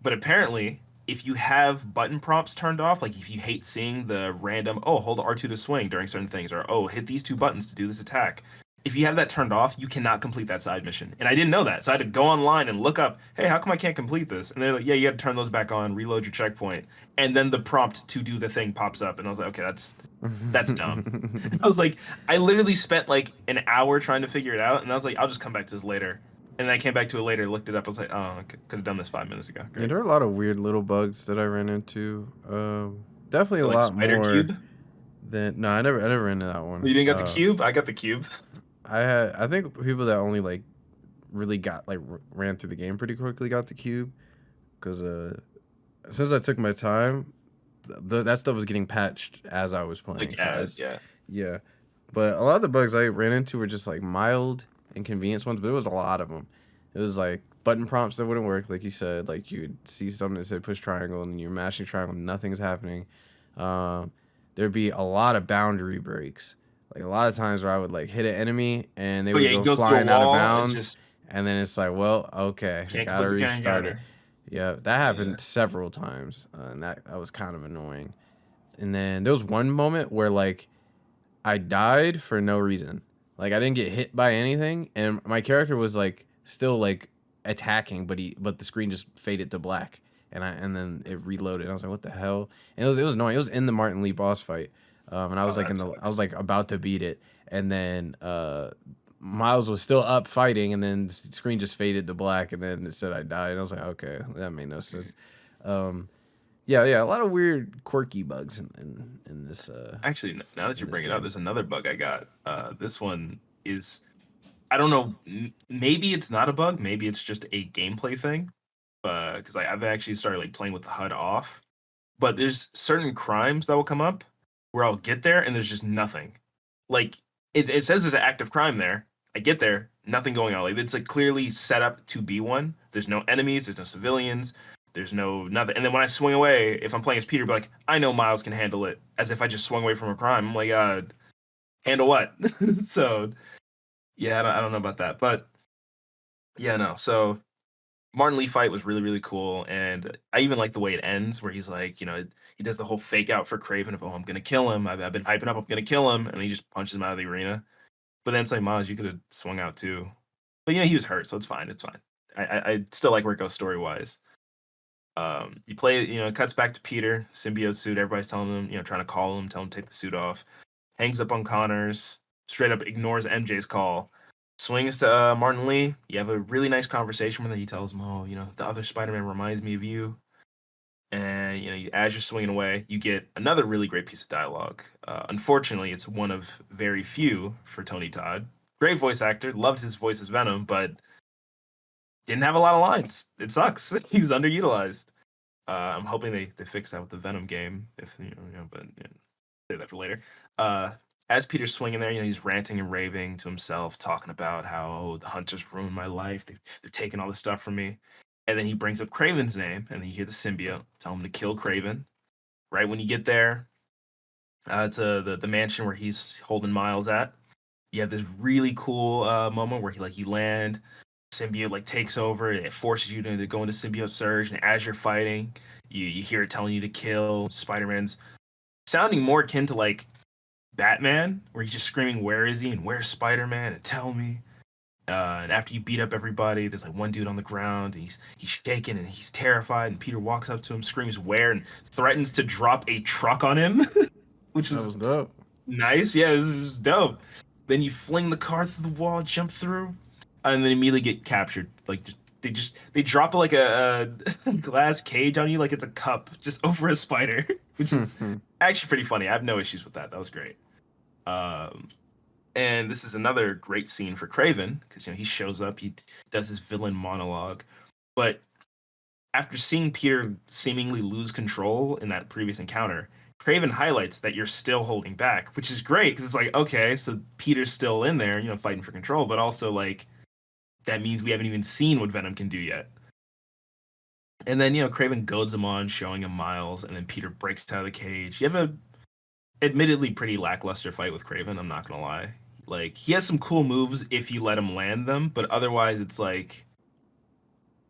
but apparently, if you have button prompts turned off, like if you hate seeing the random, oh, hold R2 to swing during certain things, or oh, hit these two buttons to do this attack. If you have that turned off, you cannot complete that side mission. And I didn't know that. So I had to go online and look up, hey, how come I can't complete this? And they're like, yeah, you got to turn those back on, reload your checkpoint. And then the prompt to do the thing pops up. And I was like, okay, that's dumb. I was like, I literally spent like an hour trying to figure it out. And I was like, I'll just come back to this later. And then I came back to it later, looked it up. I was like, oh, I could have done this 5 minutes ago. Great. Yeah, there are a lot of weird little bugs that I ran into. Definitely a Like lot Spider more Cube? than I never ran into that one. You didn't get the cube? I got the cube. I think people that only like really got like ran through the game pretty quickly got the cube, because since I took my time, that stuff was getting patched as I was playing. Like as, yeah. Yeah, but a lot of the bugs I ran into were just like mild inconvenience ones, but there was a lot of them. It was like button prompts that wouldn't work, like you said. Like you'd see something that said push triangle, and you're mashing triangle, nothing's happening. There'd be a lot of boundary breaks. Like a lot of times where I would like hit an enemy and they would go flying out of bounds, and then it's like, well, okay, gotta restart it. Yeah, that happened several times, and that was kind of annoying. And then there was one moment where like I died for no reason. Like I didn't get hit by anything, and my character was like still like attacking, but the screen just faded to black, and then it reloaded. And I was like, what the hell? And it was annoying. It was in the Martin Lee boss fight. And I was I was like about to beat it, and then Miles was still up fighting, and then the screen just faded to black, and then it said I died. And I was like, okay, that made no sense. Yeah, a lot of weird, quirky bugs in this. Actually, now that you bring it up, there's another bug I got. This one is, I don't know, maybe it's not a bug, maybe it's just a gameplay thing, because I've actually started like playing with the HUD off. But there's certain crimes that will come up where I'll get there and there's just nothing. Like it says there's an active crime there. I get there, nothing going on. Like it's like clearly set up to be one. There's no enemies, there's no civilians, there's no nothing. And then when I swing away, if I'm playing as Peter, be like, I know Miles can handle it, as if I just swung away from a crime. I'm like, handle what? So yeah, I don't know about that, but yeah, no. So Martin Lee fight was really, really cool, and I even like the way it ends, where he's like, he does the whole fake out for Craven of, oh, I'm gonna kill him. I've been hyping up, I'm gonna kill him, and he just punches him out of the arena. But then it's like, Miles, you could have swung out too. But he was hurt, so it's fine. It's fine. I still like where it goes story wise. You play, it cuts back to Peter, symbiote suit. Everybody's telling him, trying to call him, tell him to take the suit off. Hangs up on Connors, straight up ignores MJ's call. Swings to Martin Lee. You have a really nice conversation with him. He tells him, oh, the other Spider-Man reminds me of you. And, as you're swinging away, you get another really great piece of dialogue. Unfortunately, it's one of very few for Tony Todd. Great voice actor. Loved his voice as Venom, but didn't have a lot of lines. It sucks. He was underutilized. I'm hoping they fix that with the Venom game. But save that for later. As Peter's swinging there, he's ranting and raving to himself, talking about how the Hunters ruined my life. They're taking all this stuff from me. And then he brings up Kraven's name, and then you hear the symbiote tell him to kill Kraven. Right when you get there to the mansion where he's holding Miles at, you have this really cool moment where you land, symbiote takes over, and it forces you to go into symbiote surge. And as you're fighting, you hear it telling you to kill. Spider-Man's sounding more akin to Batman, where he's just screaming, where is he? And where's Spider-Man? And tell me. And after you beat up everybody, there's one dude on the ground, and he's shaking and he's terrified. And Peter walks up to him, screams where, and threatens to drop a truck on him, which was dope. Nice. Yeah, it was dope. Then you fling the car through the wall, jump through, and then immediately get captured. They drop a glass cage on you like it's a cup just over a spider, which is actually pretty funny. I have no issues with that. That was great. And this is another great scene for Kraven, because he shows up, he does his villain monologue, but after seeing Peter seemingly lose control in that previous encounter, Kraven highlights that you're still holding back, which is great, because it's okay, so Peter's still in there, fighting for control, but also that means we haven't even seen what Venom can do yet. And then Kraven goads him on, showing him Miles, and then Peter breaks out of the cage. You have a admittedly pretty lackluster fight with Kraven, I'm not gonna lie. He has some cool moves if you let him land them, but otherwise it's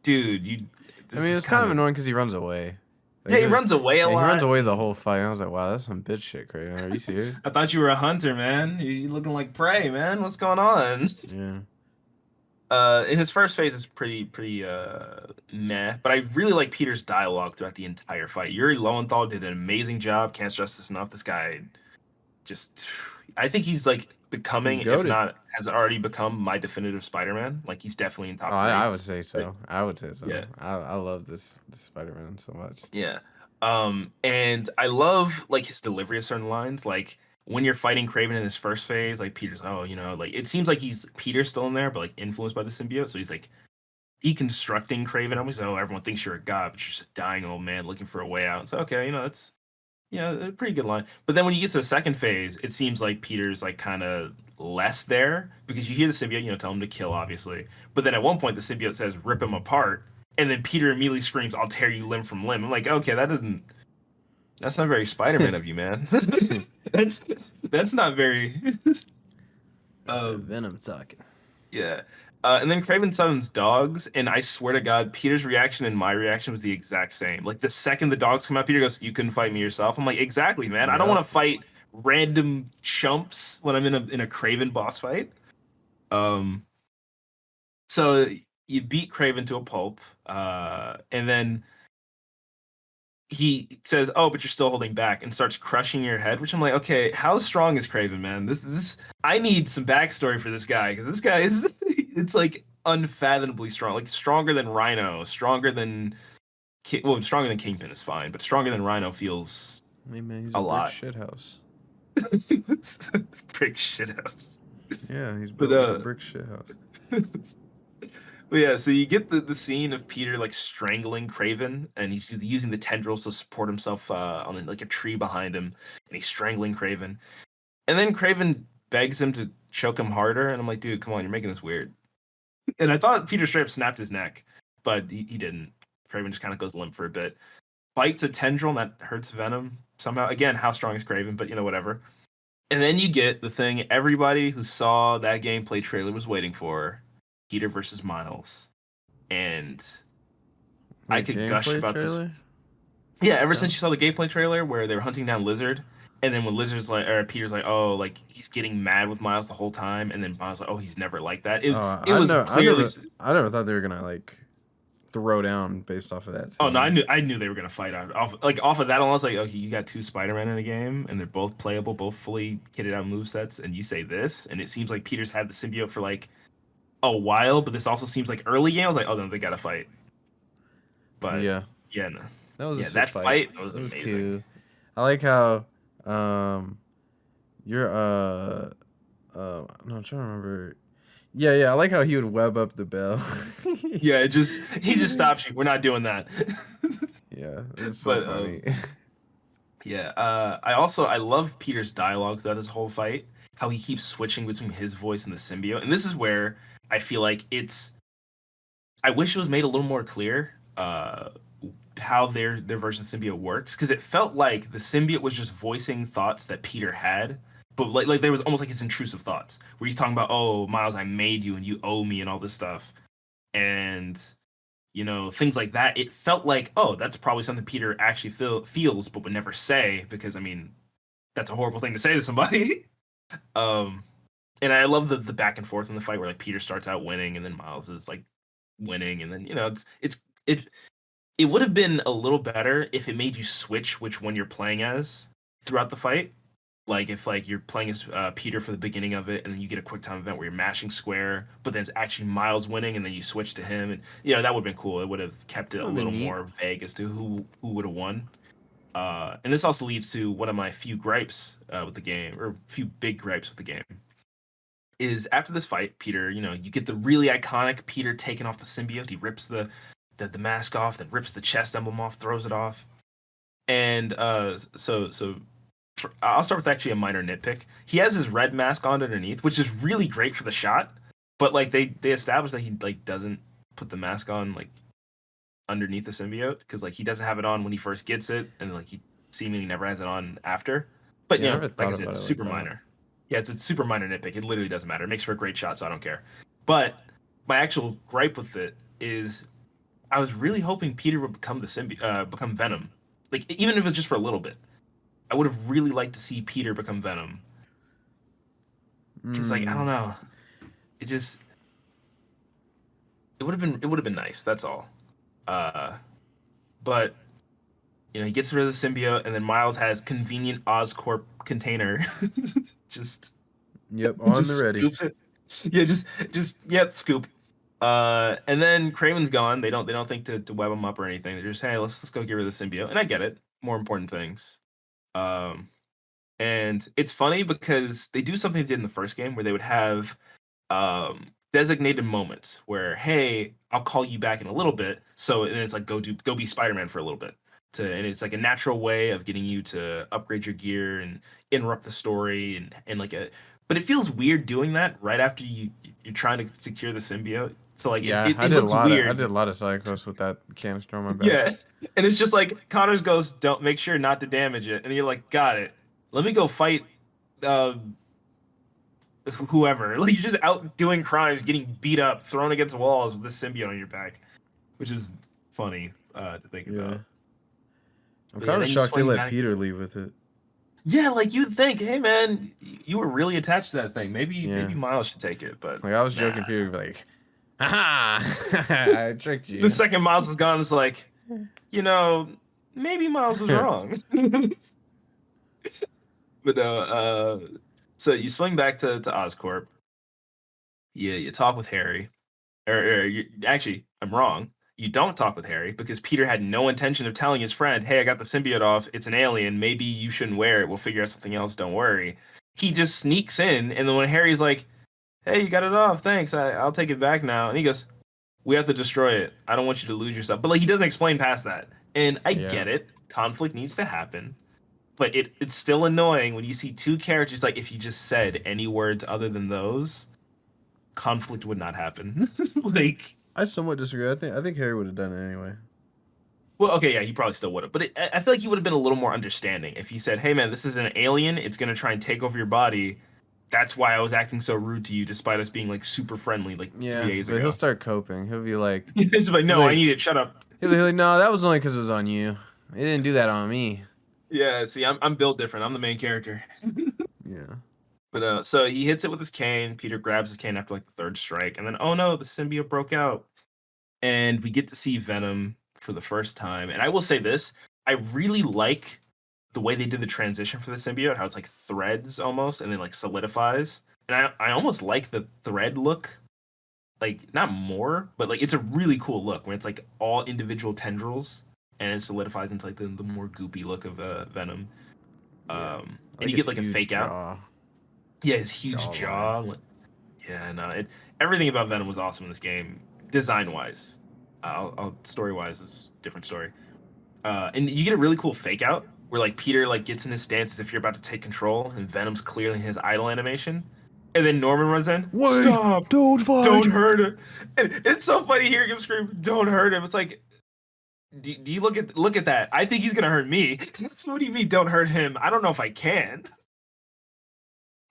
dude, you. I This mean, is it's kind of kinda- annoying because he runs away. Like, Yeah, he runs away a yeah, lot. he runs away the whole fight. And I was like, wow, that's some bitch shit, Craven. Are you serious? I thought you were a hunter, man. You looking like prey, man. What's going on? Yeah. In his first phase is pretty meh, but I really like Peter's dialogue throughout the entire fight. Yuri Lowenthal did an amazing job. Can't stress this enough. This guy just, I think he's like He's becoming, if goated. not has already become, my definitive Spider-Man. Like he's definitely in Oh, top three. I would say so. I would say so. Yeah. I love this Spider-Man so much. Yeah. And I love like his delivery of certain lines. Like when you're fighting Craven in his first phase, like Peter's, oh, you know, like it seems like Peter's still in there, but like influenced by the symbiote. So he's like deconstructing Craven. Almost, oh, everyone thinks you're a god, but you're just a dying old man looking for a way out. So okay, you know, that's a pretty good line. But then when you get to the second phase, it seems like Peter's like kind of less there because you hear the symbiote, you know, tell him to kill, obviously. But then at one point the symbiote says, "Rip him apart." And then Peter immediately screams, "I'll tear you limb from limb." I'm like, okay, that's not very Spider-Man of you, man. that's not very. Venom talking. Yeah. And then Craven summons dogs, and I swear to God, Peter's reaction and my reaction was the exact same. Like the second the dogs come out, Peter goes, "You couldn't fight me yourself." I'm like, exactly, man. I don't Yep. want to fight random chumps when I'm in a Craven boss fight. So you beat Craven to a pulp, and then he says, "Oh, but you're still holding back," and starts crushing your head. Which I'm like, okay, how strong is Craven, man? This I need some backstory for this guy because this guy is it's like unfathomably strong, like stronger than Rhino, stronger than stronger than Kingpin is fine, but stronger than Rhino feels Hey man, he's a a lot. brick shithouse. Brick shithouse. Yeah, he's But, built like a brick shithouse. But yeah, so you get the scene of Peter like strangling Craven, and he's using the tendrils to support himself on like a tree behind him, and he's strangling Craven. And then Craven begs him to choke him harder, and I'm like, dude, come on, you're making this weird. And I thought Peter straight up snapped his neck, but he didn't. Craven just kind of goes limp for a bit. Bites a tendril, and that hurts Venom somehow. Again, how strong is Craven? But you know, whatever. And then you get the thing everybody who saw that gameplay trailer was waiting for. Peter versus Miles, and I could gush about this. Yeah, ever since you saw the gameplay trailer where they were hunting down Lizard, and then when Lizard's like, or Peter's like, oh, like he's getting mad with Miles the whole time, and then Miles like, oh, he's never like that. It was clearly. I never thought they were gonna like throw down based off of that scene. Oh no, I knew they were gonna fight off of that. I was like, okay, you got two Spider-Man in a game, and they're both playable, both fully kitted out movesets, and you say this, and it seems like Peter's had the symbiote for like a while, but this also seems like early game. I was like, oh no, they gotta fight. But yeah, no. That was a sick fight. That was amazing. Cute. I like how you're no, I'm trying to remember. Yeah, I like how he would web up the bell. Yeah, he just stops you. We're not doing that. Yeah, it's so funny. Yeah, I love Peter's dialogue throughout this whole fight. How he keeps switching between his voice and the symbiote, and this is where I feel like I wish it was made a little more clear how their version of symbiote works, because it felt like the symbiote was just voicing thoughts that Peter had, but like there was almost like his intrusive thoughts where he's talking about, oh, Miles, I made you and you owe me and all this stuff, and you know, things like that. It felt like, oh, that's probably something Peter actually feels but would never say, because I mean, that's a horrible thing to say to somebody. And I love the back and forth in the fight where like Peter starts out winning and then Miles is like winning, and then you know it would have been a little better if it made you switch which one you're playing as throughout the fight. Like if like you're playing as Peter for the beginning of it, and then you get a quick time event where you're mashing square, but then it's actually Miles winning, and then you switch to him, and you know that would have been cool. It would have kept it a little more vague as to who would have won. And this also leads to one of my few gripes with the game, or few big gripes with the game. Is after this fight, Peter, you know, you get the really iconic Peter taking off the symbiote. He rips the mask off, then rips the chest emblem off, throws it off. And so I'll start with actually a minor nitpick. He has his red mask on underneath, which is really great for the shot. But like they established that he like doesn't put the mask on like underneath the symbiote, because like he doesn't have it on when he first gets it, and like he seemingly never has it on after. But you know, like I said, it's super minor. Yeah, it's a super minor nitpick. It literally doesn't matter. It makes for a great shot, so I don't care. But my actual gripe with it is I was really hoping Peter would become become Venom. Like even if it's just for a little bit. I would have really liked to see Peter become Venom. Cause like I don't know. It just it would have been nice, that's all. Uh but he gets rid of the symbiote and then Miles has convenient Oscorp container. just Yep, on the just ready. scoops it. Yeah, just yep, scoop. And then Craven's gone. They don't think to web him up or anything. They're just, hey, let's go get rid of the symbiote. And I get it. More important things. Um, and it's funny because they do something they did in the first game where they would have designated moments where, hey, I'll call you back in a little bit. So and it's like go be Spider-Man for a little bit. And it's like a natural way of getting you to upgrade your gear and interrupt the story and like a but it feels weird doing that right after you're trying to secure the symbiote. So like Yeah, it I did a looks lot of weird. side quests with that canister on my back. Yeah. And it's just like Connors goes, don't make sure not to damage it. And you're like, got it. Let me go fight uh whoever. Like you're just out doing crimes, getting beat up, thrown against walls with this symbiote on your back. Which is funny to think about. I'm But yeah, kind of then you shocked they swing let back. Peter leave with it. Yeah, like you'd think, hey man, you were really attached to that thing. Maybe Yeah. Miles should take it, but Like I was joking, nah. Peter would be like, "Aha! I tricked The you." second Miles is gone, it's like, you know, maybe Miles was wrong. But no, so you swing back to Oscorp. Yeah, you talk with Harry. Actually, I'm wrong. You don't talk with Harry because Peter had no intention of telling his friend, "Hey, I got the symbiote off. It's an alien. Maybe you shouldn't wear it. We'll figure out something else. Don't worry." He just sneaks in, and then when Harry's like, "Hey, you got it off. Thanks. I'll take it back now," and he goes, "We have to destroy it. I don't want you to lose yourself." But like, he doesn't explain past that, and I Yeah. get it. Conflict needs to happen, but it's still annoying when you see two characters. Like, if you just said any words other than those, conflict would not happen. Like. I somewhat disagree. I think Harry would have done it anyway. Well, okay, yeah, he probably still would have, but I feel like he would have been a little more understanding if he said, "Hey, man, this is an alien. It's gonna try and take over your body. That's why I was acting so rude to you, despite us being like super friendly like Yeah, 3 days but ago." he'll start coping. He'll be like, It's like, no, I need it. Shut up. he'll be like, no, that was only because it was on you. He didn't do that on me. Yeah, see, I'm built different. I'm the main character. Yeah. But so he hits it with his cane. Peter grabs his cane after like the third strike, and then oh no, the symbiote broke out, and we get to see Venom for the first time. And I will say this: I really like the way they did the transition for the symbiote, how it's like threads almost, and then like solidifies. And I almost like the thread look, like not more, but like it's a really cool look when it's like all individual tendrils and it solidifies into like the more goopy look of Venom. Yeah. And you get like a fake jaw. out. Yeah, his huge jaw. Yeah, no, everything about Venom was awesome in this game, design wise. Story wise is a different story. And you get a really cool fake out where like Peter like gets in his stance as if you're about to take control, and Venom's clearly in his idle animation, and then Norman runs in. Wait, stop! Don't fight! Don't hurt him! And it's so funny hearing him scream, "Don't hurt him!" It's like, do you look at that? I think he's gonna hurt me. What do you mean, don't hurt him? I don't know if I can.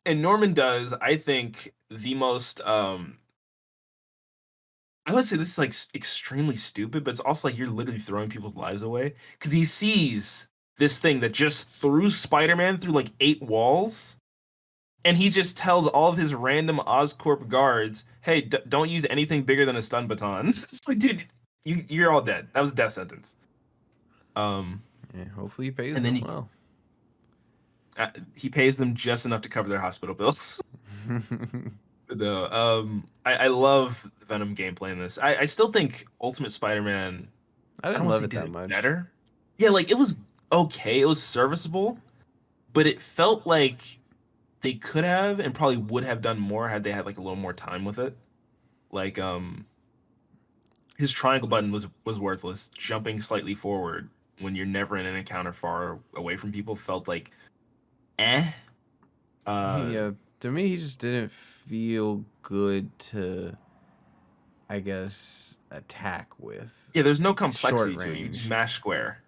And Norman does, I think, the most I would say this is like extremely stupid, but it's also like you're literally throwing people's lives away because he sees this thing that just threw Spider-Man through like 8 walls, and he just tells all of his random Oscorp guards, "Hey, don't use anything bigger than a stun baton." It's like, dude, you're all dead. That was a death sentence. Yeah, hopefully he pays And them then well. he pays them just enough to cover their hospital bills. No, I love the Venom gameplay in this. I still think Ultimate Spider-Man. I I didn't don't want to love say it did that it much. better. Yeah, like it was okay. It was serviceable, but it felt like they could have and probably would have done more had they had like a little more time with it. Like his triangle button was worthless. Jumping slightly forward when you're never in an encounter far away from people felt like eh. Yeah, to me, he just didn't feel good to, I guess, attack with. Yeah, there's no complexity Short to it. You just range. mash square.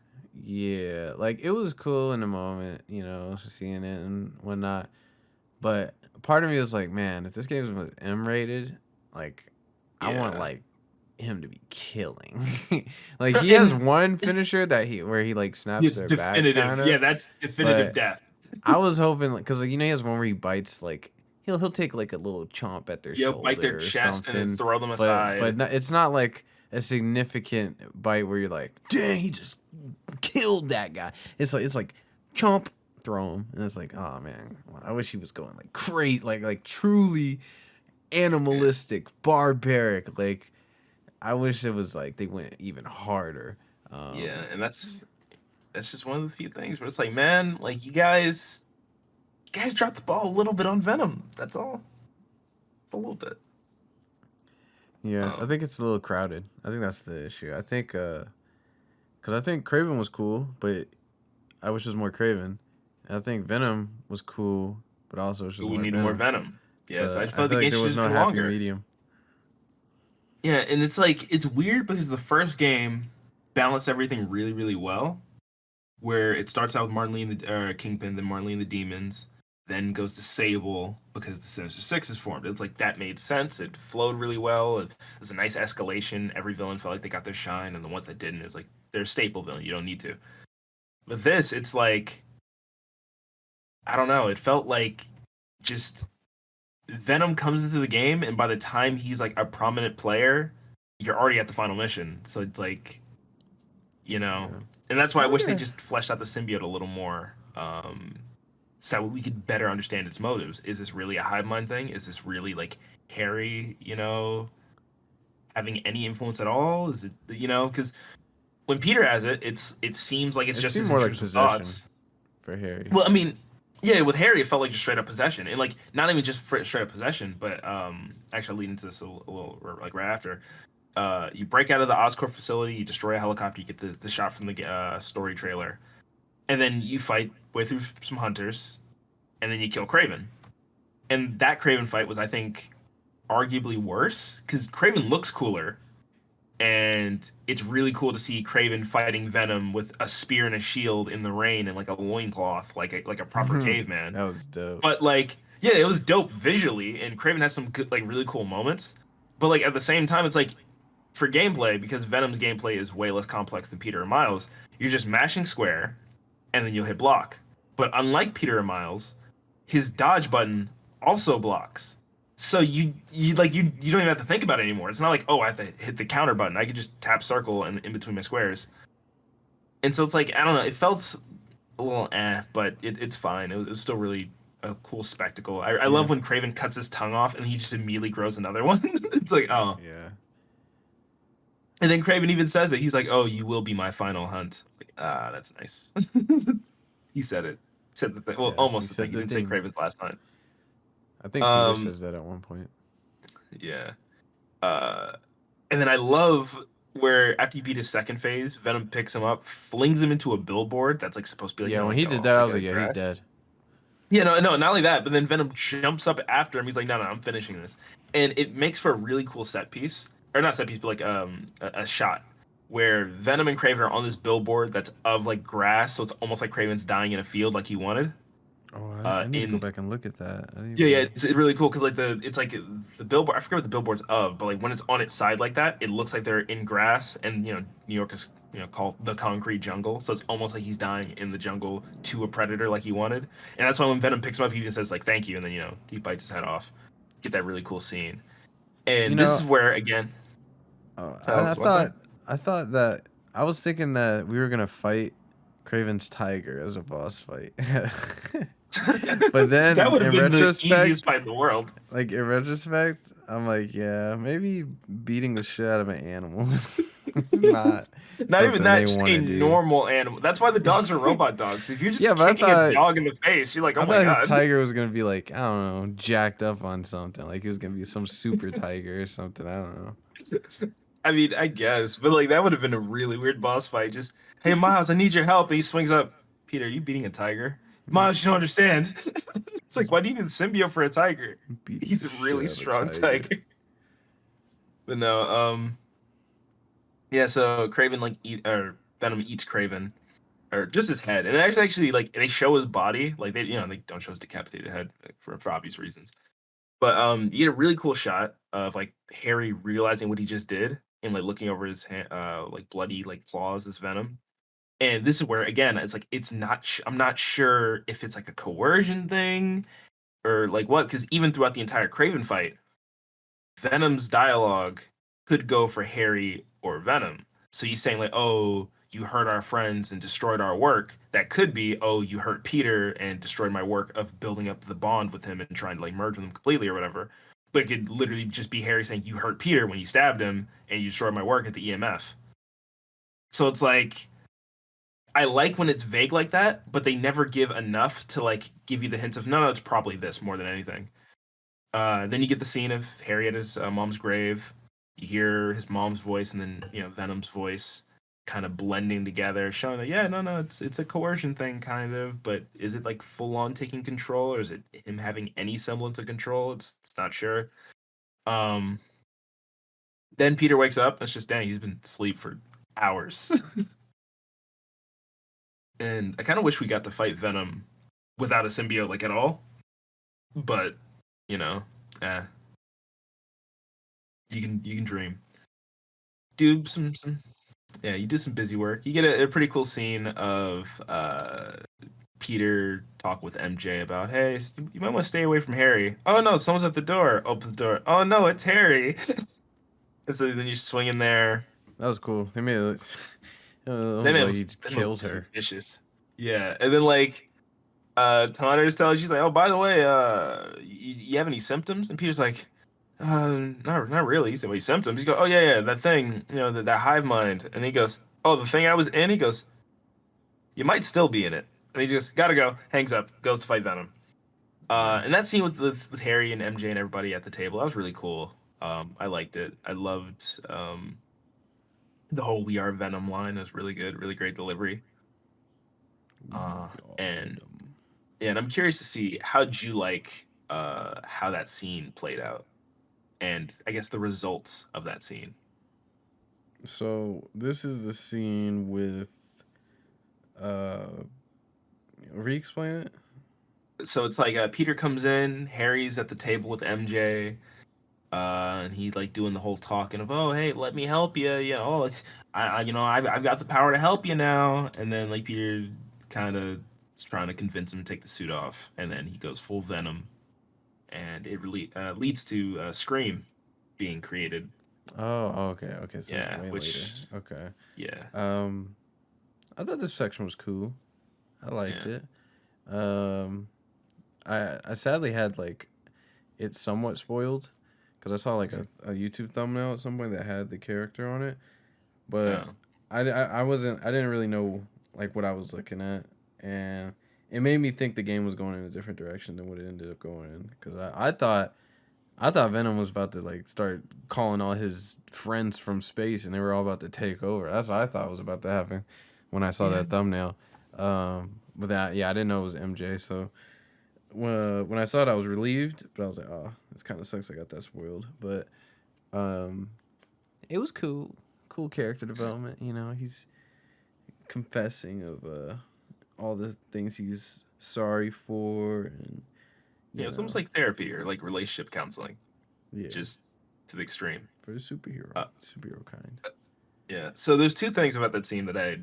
Yeah, like it was cool in the moment, you know, seeing it and whatnot. But part of me was like, man, if this game was M rated, like, I want Yeah. like him to be killing. Like he has one finisher that where he like snaps It's their back definitive. kind Yeah, of. that's definitive But death. I was hoping because like, he has one where he bites like he'll take like a little chomp at their You'll bite their shoulder or chest and then something. throw them But aside. it's not like a significant bite where you're like, dang, he just killed that guy. It's like chomp, throw him, and it's like, oh man, I wish he was going like great, like truly animalistic, barbaric. Like I wish it was like they went even harder. Yeah, and that's just one of the few things where it's like, man, like you guys dropped the ball a little bit on Venom. That's all. A little bit. Yeah, I think it's a little crowded. I think that's the issue. I think, because I think Craven was cool, but I wish it was more Craven. And I think Venom was cool, but also it's just We more need Venom. more Venom. Yeah, so I just I felt feel the like game there should was just no be happy longer. medium. Yeah, and it's like it's weird because the first game balanced everything really, really well. Where it starts out with Marlene the Kingpin, then Marlene the Demons, then goes to Sable because the Sinister Six is formed. It's like that made sense. It flowed really well. It was a nice escalation. Every villain felt like they got their shine, and the ones that didn't, it was like they're a staple villain. You don't need to. But this, it's like I don't know. It felt like just Venom comes into the game, and by the time he's like a prominent player, you're already at the final mission. So it's like, Yeah. and that's why I wish they wonder- just fleshed out the symbiote a little more, so we could better understand its motives. Is this really a hive mind thing? Is this really like Harry, having any influence at all? Is it, because when Peter has it, it seems like it's It just seemed his more like intrusive possession thoughts. for Harry. Well, I mean, yeah, with Harry, it felt like just straight up possession, and like not even just straight up possession, but actually I'll lead into this a little like right after. You break out of the Oscorp facility, you destroy a helicopter, you get the shot from the story trailer, and then you fight way through some hunters, and then you kill Kraven. And that Kraven fight was, I think, arguably worse because Kraven looks cooler, and it's really cool to see Kraven fighting Venom with a spear and a shield in the rain and like a loincloth, like a proper caveman. That was dope. But like, yeah, it was dope visually, and Kraven has some good, like, really cool moments. But like at the same time, it's like for gameplay, because Venom's gameplay is way less complex than Peter and Miles. You're just mashing square, and then you'll hit block. But unlike Peter and Miles, his dodge button also blocks. So you don't even have to think about it anymore. It's not like, oh, I have to hit the counter button. I can just tap circle and in between my squares. And so it's like, I don't know, it felt a little but it's fine. It was still really a cool spectacle. I love when Kraven cuts his tongue off and he just immediately grows another one. It's like, oh. Yeah. And then Kraven even says it. He's like, oh, you will be my final hunt. Like, that's nice. He said it. Said the thing. Well, Yeah, almost he the thing. said He the didn't say thing. Kraven's last time. I think Peter says that at one point. Yeah. And then I love where after you beat his second phase, Venom picks him up, flings him into a billboard that's like supposed to be like, Yeah, when like, he did that, I was like, yeah, he's dead. Yeah, no, not only that, but then Venom jumps up after him. He's like, no, I'm finishing this. And it makes for a really cool set piece. Or not set piece, but like a shot where Venom and Kraven are on this billboard that's of like grass, so it's almost like Kraven's dying in a field like he wanted. Oh, I need to go back and look at that. Yeah, it's really cool because like it's like the billboard. I forget what the billboard's of, but like when it's on its side like that, it looks like they're in grass, and New York is called the concrete jungle, so it's almost like he's dying in the jungle to a predator like he wanted, and that's why when Venom picks him up, he even says like thank you, and then he bites his head off. Get that really cool scene, and this is where again. I thought that I was thinking that we were gonna fight Kraven's tiger as a boss fight. But then that would have been the retrospect, easiest fight in the world. Like in retrospect, I'm like, yeah, maybe beating the shit out of an animal. It's not even that, just a do. normal animal. That's why the dogs are robot dogs. If you're just but kicking a dog in the face, you're like, oh I my thought god. his tiger was gonna be like, I don't know, jacked up on something. Like he was gonna be some super tiger or something. I don't know. I mean, I guess, but like that would have been a really weird boss fight. Just, hey Miles, I need your help. And he swings up. Peter, are you beating a tiger? Miles, you don't understand. It's like, why do you need the symbiote for a tiger? He's a really strong tiger. But no, yeah. So Kraven Venom eats Kraven, or just his head, and actually like they show his body. Like they don't show his decapitated head for obvious reasons. But you get a really cool shot of like Harry realizing what he just did, and like looking over his hand, like bloody like claws as Venom. And this is where again it's like it's not. I'm not sure if it's like a coercion thing or like what, because even throughout the entire Craven fight, Venom's dialogue could go for Harry or Venom. So he's saying like, "Oh, you hurt our friends and destroyed our work." That could be, "Oh, you hurt Peter and destroyed my work of building up the bond with him and trying to like merge with him completely or whatever." But it could literally just be Harry saying, "You hurt Peter when you stabbed him and you destroyed my work at the EMF." So it's like I like when it's vague like that, but they never give enough to like give you the hints of no, it's probably this more than anything. Then you get the scene of Harry at his mom's grave. You hear his mom's voice and then Venom's voice kind of blending together, showing that yeah, no, it's a coercion thing kind of, but is it like full on taking control or is it him having any semblance of control? It's not sure. Um, then Peter wakes up. And it's just dang, he's been asleep for hours, and I kind of wish we got to fight Venom without a symbiote like at all. But you know, eh, you can dream. Do some yeah, you do some busy work. You get a pretty cool scene of Peter talk with MJ about, hey, you might want to stay away from Harry. Oh no, someone's at the door. Opens the door. Oh no, it's Harry. And so then you swing in there. That was cool. They made it. It Then was it like was he then it killed was her. vicious. Yeah, and then like Connors tells she's like, oh, by the way, you have any symptoms? And Peter's like, not really. He said, well, symptoms. He goes, oh yeah, that thing, that hive mind. And he goes, oh, the thing I was in. He goes, you might still be in it. And he just gotta go, hangs up, goes to fight Venom. Yeah. And that scene with Harry and MJ and everybody at the table, that was really cool. I liked it. I loved the whole "We Are Venom" line. It was really good, really great delivery. And Venom. yeah, and I'm curious to see how'd you like how that scene played out, and I guess the results of that scene. So this is the scene with uh re-explain it. So it's like Peter comes in, Harry's at the table with MJ, and he like doing the whole talking of, oh hey, let me help you, it's I've got the power to help you now, and then like Peter kind of is trying to convince him to take the suit off, and then he goes full Venom, and it really leads to Scream being created. Oh, okay, okay. So it's Yeah, way later. which Okay. yeah, Um, I thought this section was cool. I liked yeah, it. Um, I sadly had like it somewhat spoiled because I saw like a YouTube thumbnail at some point that had the character on it, but oh, I wasn't I didn't really know like what I was looking at, and it made me think the game was going in a different direction than what it ended up going in because I thought Venom was about to like start calling all his friends from space and they were all about to take over. That's what I thought was about to happen when I saw yeah. that thumbnail. But that yeah, I didn't know it was MJ. So when I saw it, I was relieved, but I was like, oh, this kind of sucks. I got that spoiled. But um, it was cool, cool character development. You know, he's confessing of all the things he's sorry for, and Yeah, you it's almost know, like therapy or like relationship counseling, yeah, just to the extreme. for the Uh, superhero kind. yeah. So there's two things about that scene that I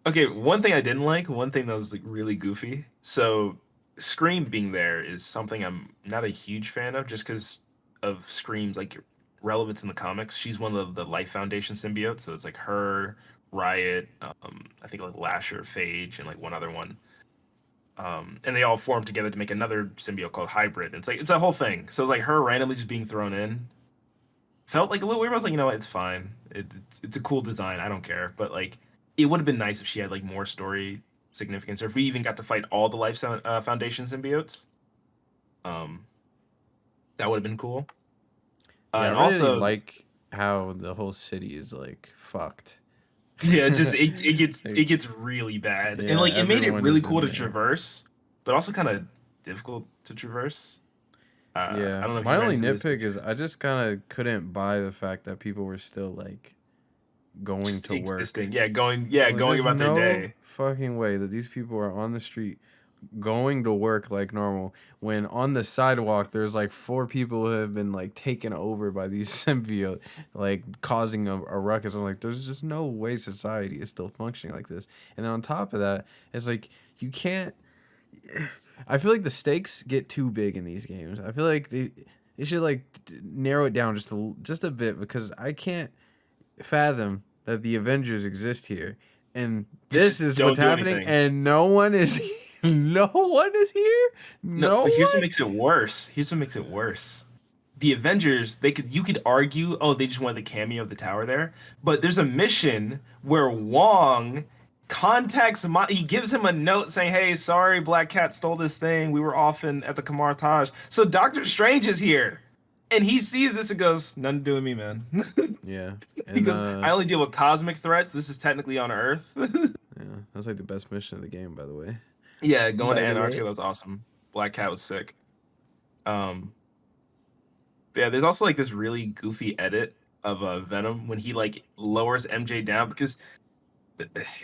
okay, one thing I didn't like, one thing that was like really goofy. So Scream being there is something I'm not a huge fan of just because of Scream's like relevance in the comics. She's one of the Life Foundation symbiotes, so it's like her, Riot, I think like Lasher, Phage, and like one other one. And they all form together to make another symbiote called Hybrid. It's like it's a whole thing. So it's like her randomly just being thrown in felt like a little weird. I was like, you know what, it's fine. It's a cool design. I don't care. But like, it would have been nice if she had like more story significance, or if we even got to fight all the Foundation symbiotes. Um, that would have been cool. Yeah, I And really also, like how the whole city is like fucked. yeah, just it gets Like, it gets really bad, and yeah, like it made it everyone really is cool in to there. traverse, but also kind of difficult to traverse. I Yeah, don't know if my you ran only into this, nitpick is I just kind of couldn't buy the fact that people were still like going just to work. existing. I was like, Going there's about their no day. fucking way that these people are on the street going to work like normal when on the sidewalk there's like 4 people who have been like taken over by these symbiote, like causing a ruckus. I'm like, there's just no way society is still functioning like this. And then on top of that, it's like you can't. I feel like the stakes get too big in these games. I feel like they should like narrow it down just a bit, because I can't fathom that the Avengers exist here, and this is what's happening, anything. and no one is no one is here. No, but here's what makes it worse. The Avengers, you could argue, oh, they just wanted the cameo of the tower there, but there's a mission where Wong contacts he gives him a note saying, "Hey, sorry, Black Cat stole this thing. We were often at the Kamar Taj." So Doctor Strange is here, and he sees this and goes, "Nothing to do with me, man." Yeah, He goes, "I only deal with cosmic threats. This is technically on Earth." yeah, that's like the best mission of the game, by the way. Yeah, going to Antarctica, that was awesome. Black Cat was sick. Yeah, there's also like this really goofy edit of Venom when he like lowers MJ down, because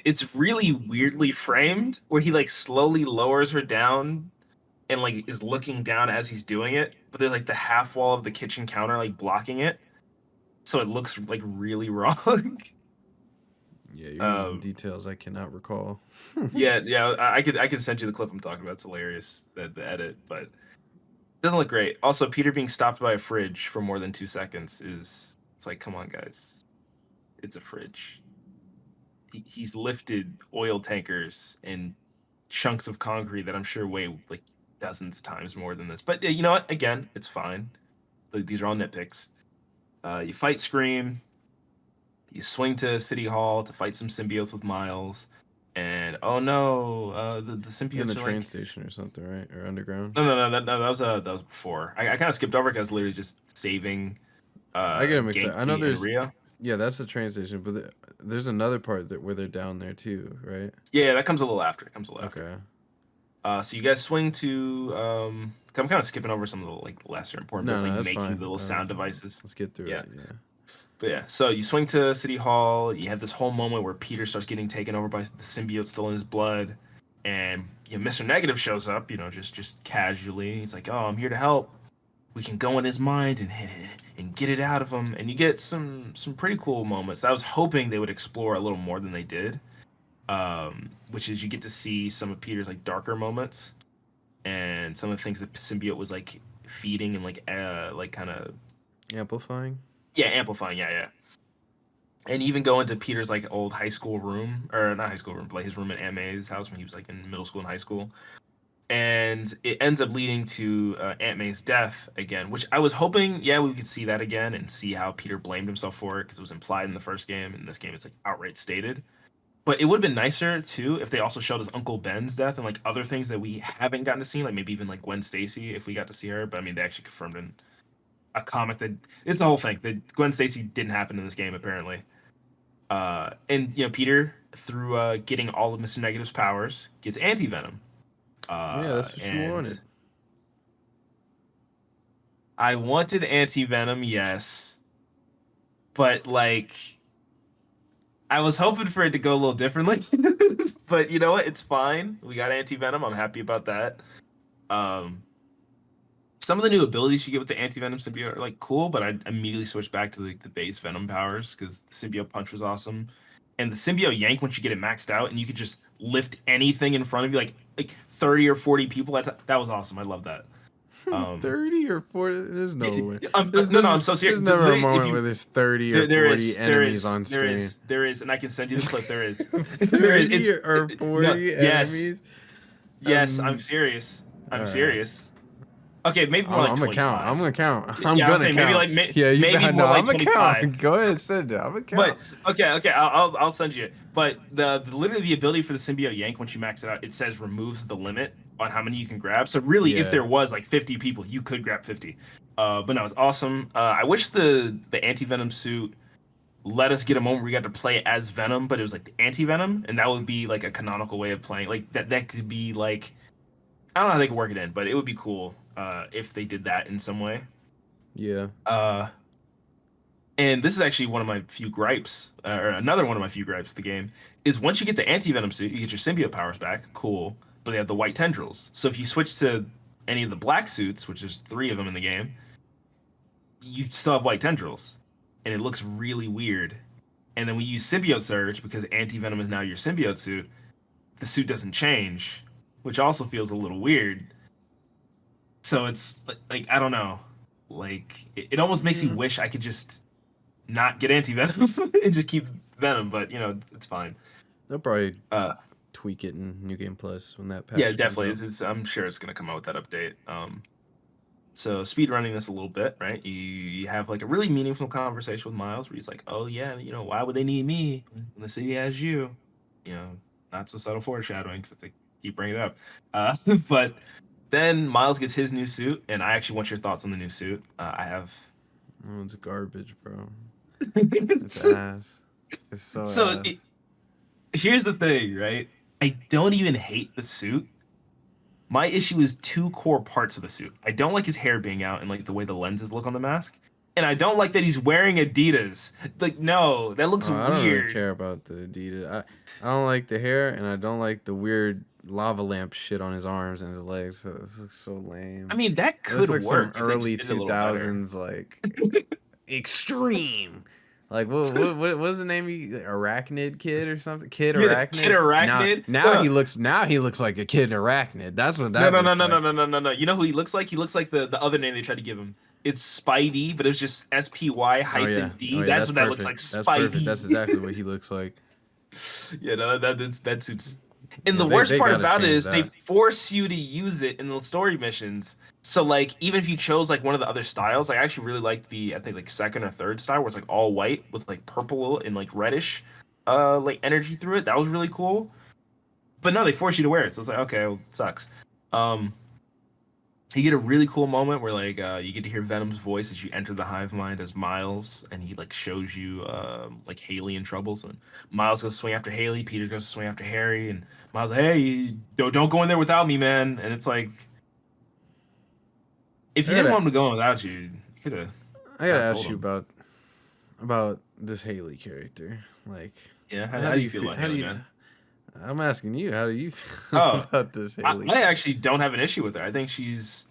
it's really weirdly framed where he like slowly lowers her down and like is looking down as he's doing it, but there's like the half wall of the kitchen counter like blocking it, so it looks like really wrong. Yeah, you're getting details I cannot recall. yeah, I could send you the clip I'm talking about. It's hilarious, the edit, but it doesn't look great. Also, Peter being stopped by a fridge for more than 2 seconds it's like, come on, guys, it's a fridge. He's lifted oil tankers and chunks of concrete that I'm sure weigh like dozens times more than this. But you know what? Again, it's fine. These are all nitpicks. You fight Scream. You swing to City Hall to fight some symbiotes with Miles. And oh no, the symbiotes in the train like, station or something, right? Or underground? No, that was before. I kind of skipped over because I was literally just saving. I get them excited. I know there's Rio. Yeah, that's the train station, but there's another part where they're down there too, right? Yeah, that comes a little after. Okay. So you guys swing to. I'm kind of skipping over some of the like lesser important bits, like making the little sound devices. Let's get through it. Yeah. But yeah, so you swing to City Hall. You have this whole moment where Peter starts getting taken over by the symbiote still in his blood, and Mr. Negative shows up. Just casually. He's like, "Oh, I'm here to help. We can go in his mind and get it out of him." And you get some pretty cool moments that I was hoping they would explore a little more than they did. Which is you get to see some of Peter's like darker moments, and some of the things that symbiote was like feeding and like kind of amplifying. Yeah, amplifying. Yeah. And even go into Peter's like old high school room, or not high school room, but like his room at Aunt May's house when he was like in middle school and high school. And it ends up leading to Aunt May's death again, which I was hoping, we could see that again and see how Peter blamed himself for it, because it was implied in the first game. In this game, it's like outright stated. But it would have been nicer too if they also showed us Uncle Ben's death and like other things that we haven't gotten to see, like maybe even like Gwen Stacy if we got to see her. But I mean, they actually confirmed in a comic that it's a whole thing that Gwen Stacy didn't happen in this game apparently. And Peter, through getting all of Mr. Negative's powers, gets anti-venom. That's what you wanted. I wanted anti-venom, yes, but like I was hoping for it to go a little differently. But you know what? It's fine. We got anti-venom. I'm happy about that. Some of the new abilities you get with the anti-venom symbiote are like cool, but I immediately switched back to like the base venom powers because the symbiote punch was awesome. And the symbiote yank, once you get it maxed out and you could just lift anything in front of you, like 30 or 40 people, that was awesome. I love that. 30 or 40? There's no way. No, I'm so serious. There's never a moment where there's 30 or 40 enemies on screen. There is, and I can send you the clip. There is. 30 or 40 enemies? Yes, I'm serious. I'm serious. Okay, maybe more like 25. I'm gonna count. I'm gonna count. Go ahead, send it. I'm gonna count. But okay, I'll send you it. But literally the ability for the symbiote yank, once you max it out, it says removes the limit on how many you can grab. So really, if there was like 50 people, you could grab 50. But no, it's awesome. I wish the anti-venom suit let us get a moment where we got to play as Venom, but it was like the anti-venom, and that would be like a canonical way of playing. Like that could be like, I don't know how they could work it in, but it would be cool if they did that in some way. Yeah. And this is actually one of my few gripes, or another one of my few gripes with the game, is once you get the anti-venom suit, you get your symbiote powers back. Cool. but they have the white tendrils. So if you switch to any of the black suits, which there's 3 of them in the game, you still have white tendrils, and it looks really weird. And then we use symbiote surge because anti-venom is now your symbiote suit. The suit doesn't change, which also feels a little weird. So it's like I don't know, like it almost makes me wish I could just not get anti-venom and just keep venom, but you know it's fine. They'll probably tweak it in New Game Plus when that patch Yeah, comes definitely. out. I'm sure it's gonna come out with that update. So speed running this a little bit, right? You have like a really meaningful conversation with Miles where he's like, "Oh yeah, you know, why would they need me when the city has you?" You know, not so subtle foreshadowing because they keep bringing it up. But then Miles gets his new suit, and I actually want your thoughts on the new suit. I have. Oh, it's garbage, bro. It's ass. It's so ass. Here's the thing, right? I don't even hate the suit. My issue is 2 core parts of the suit. I don't like his hair being out and like the way the lenses look on the mask. And I don't like that he's wearing Adidas. Like, no, that looks weird. I don't really care about the Adidas. I don't like the hair, and I don't like the weird lava lamp shit on his arms and his legs. This looks so lame. I mean, that could like work. Some early 2000s, like extreme. Like what was the name? Arachnid Kid or something? Kid Arachnid. Kid Arachnid. Now he looks like a Kid Arachnid. That's what that. No. You know who he looks like? He looks like the other name they tried to give him. It's Spidey, but it's just SPY-D. That's what that looks like. Spidey. That's exactly what he looks like. Yeah, no, that suits. And the worst part about it is they force you to use it in the story missions. So like even if you chose like one of the other styles, I actually really liked the I think like 2nd or 3rd style where it's like all white with like purple and like reddish like energy through it. That was really cool. But no, they force you to wear it. So it's like, okay, well, it sucks. You get a really cool moment where like you get to hear Venom's voice as you enter the hive mind as Miles, and he like shows you like Haley in troubles, and Miles goes to swing after Haley, Peter goes to swing after Harry, and Miles like, hey, don't go in there without me, man. And it's like, if you didn't want him to go in without you, you could have. I gotta ask you about this Haley character. Like, yeah, how do you feel about Haley, man? I'm asking you, how do you feel about this Haley? I actually don't have an issue with her. I think she's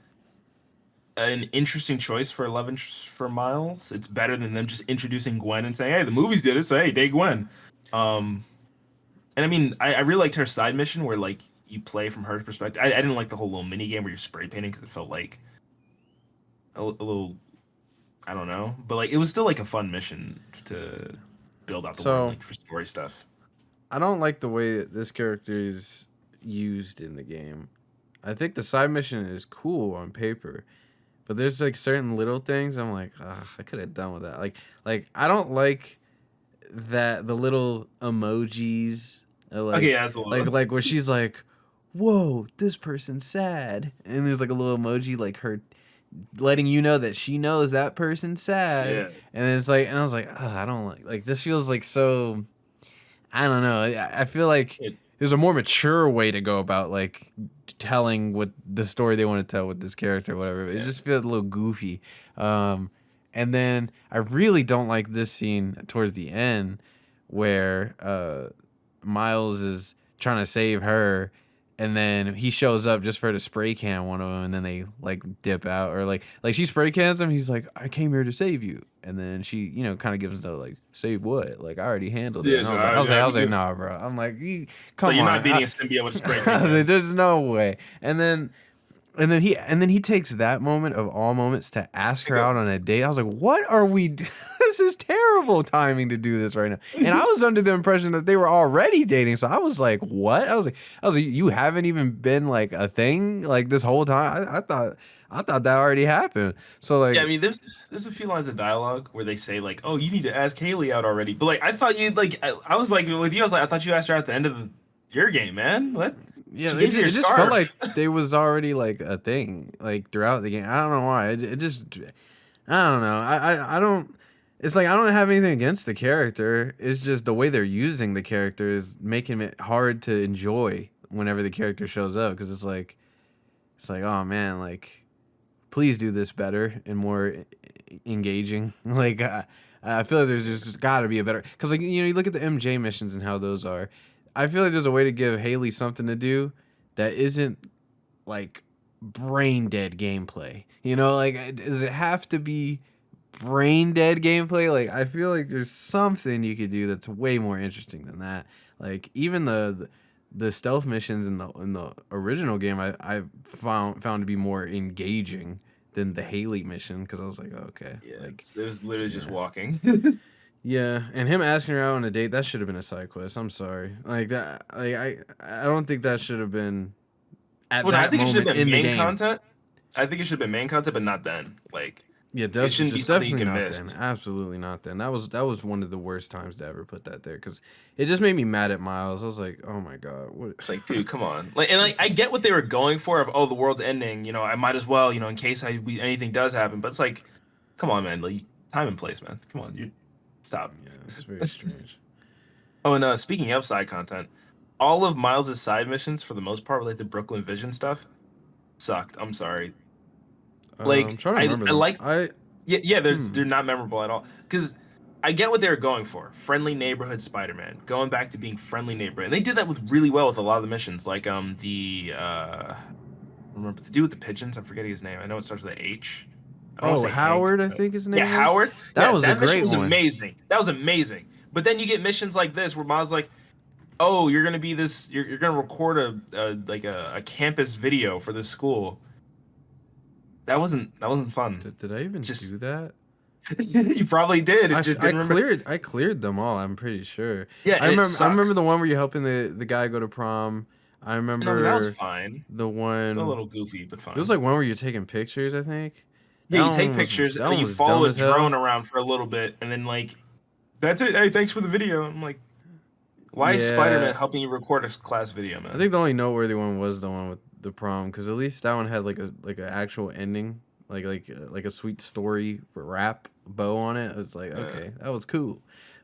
an interesting choice for love interest for Miles. It's better than them just introducing Gwen and saying, hey, the movies did it, so hey, date Gwen. And I mean, I really liked her side mission where like you play from her perspective. I didn't like the whole little mini game where you're spray painting because it felt like a little, I don't know, but like it was still like a fun mission to build out the world like, for story stuff. I don't like the way that this character is used in the game. I think the side mission is cool on paper, but there's like certain little things I'm like, I could have done with that. Like I don't like that the little emojis. Like, okay, yeah, like where she's like, "Whoa, this person's sad," and there's like a little emoji like her letting you know that she knows that person's sad. Yeah. And it's like, and I was like, I don't like this feels like so. I don't know. I feel like there's a more mature way to go about like telling what the story they want to tell with this character or whatever. It just feels a little goofy. And then I really don't like this scene towards the end where Miles is trying to save her, and then he shows up just for her to spray can one of them, and then they like dip out, or like she spray cans him. He's like, I came here to save you. And then she, kind of gives us like, save what? Like, I already handled it. And I was like, nah, bro. I'm like, come on. So you're not beating a symbiote with a spray can. There's no way. And then he takes that moment of all moments to ask her out on a date. I was like, what are we? This is terrible timing to do this right now. And I was under the impression that they were already dating. So I was like, what? I was like, you haven't even been like a thing like this whole time. I thought that already happened. So like, yeah, I mean, there's a few lines of dialogue where they say like, oh, you need to ask Haley out already. But like, I thought you'd like, I was like with you, I was like, I thought you asked her at the end of your game, man. What? Yeah, it just felt like they was already like a thing like throughout the game. I don't know why. It just, I don't know. I don't. It's like I don't have anything against the character. It's just the way they're using the character is making it hard to enjoy whenever the character shows up, because it's like, oh man, like, please do this better and more engaging. Like I feel like there's just got to be a better, because like you look at the MJ missions and how those are. I feel like there's a way to give Haley something to do that isn't like brain dead gameplay. You know, like does it have to be brain dead gameplay? Like I feel like there's something you could do that's way more interesting than that. Like even the stealth missions in the original game I found to be more engaging than the Haley mission, because I was like, oh, okay, Yeah, like it was literally just walking. yeah, and him asking her out on a date, that should have been a side quest. I'm sorry, like that. Like I don't think that should have been at Well, I that think it should moment have been in the main game. content. I think it should have been main content, but not then. Like, Yeah, it shouldn't be something you definitely can not miss. then. Absolutely not then. That was one of the worst times to ever put that there, because it just made me mad at Miles. I was like, oh my god, what? It's like, dude, come on. Like, and like, I get what they were going for of, oh, the world's ending. You know, I might as well, you know, in case anything does happen. But it's like, come on, man. Like, time and place, man. Come on, you stop. Yeah, it's very strange. Oh, and speaking of side content, all of Miles's side missions, for the most part, related to Brooklyn Vision stuff, sucked. I'm sorry. I'm Like, trying to remember I them. like, yeah, they're not memorable at all. Because I get what they were going for. Friendly neighborhood Spider-Man, going back to being friendly neighborhood. And they did that with really well with a lot of the missions. Like remember the dude with the pigeons? I'm forgetting his name. I know it starts with an H. I don't want Oh, to say Howard, Hank, I but think his yeah, name was. Howard. That Yeah, was a that mission great was one. amazing. That was amazing. But then you get missions like this where Miles like, oh, you're gonna be this. You're gonna record a campus video for this school. That wasn't fun. Did I even Just do that? you probably did. It just didn't remember. I cleared them all. I'm pretty sure. Yeah, and it I sucks. remember the one where you're helping the guy go to prom. I And I was like, that was remember fine. the Still a one. little goofy, but It was fine. like one where you're taking pictures. I think Yeah, you take pictures and that then one you was follow dumb a as hell. drone around for a little bit, and then like, that's it. Hey, thanks for the video. I'm like, why is Yeah, Spider-Man helping you record a class video, I man? think the only noteworthy one was the one with the prom, because at least that one had like an actual ending, like a sweet story for rap bow on it. It's like, okay, that was cool.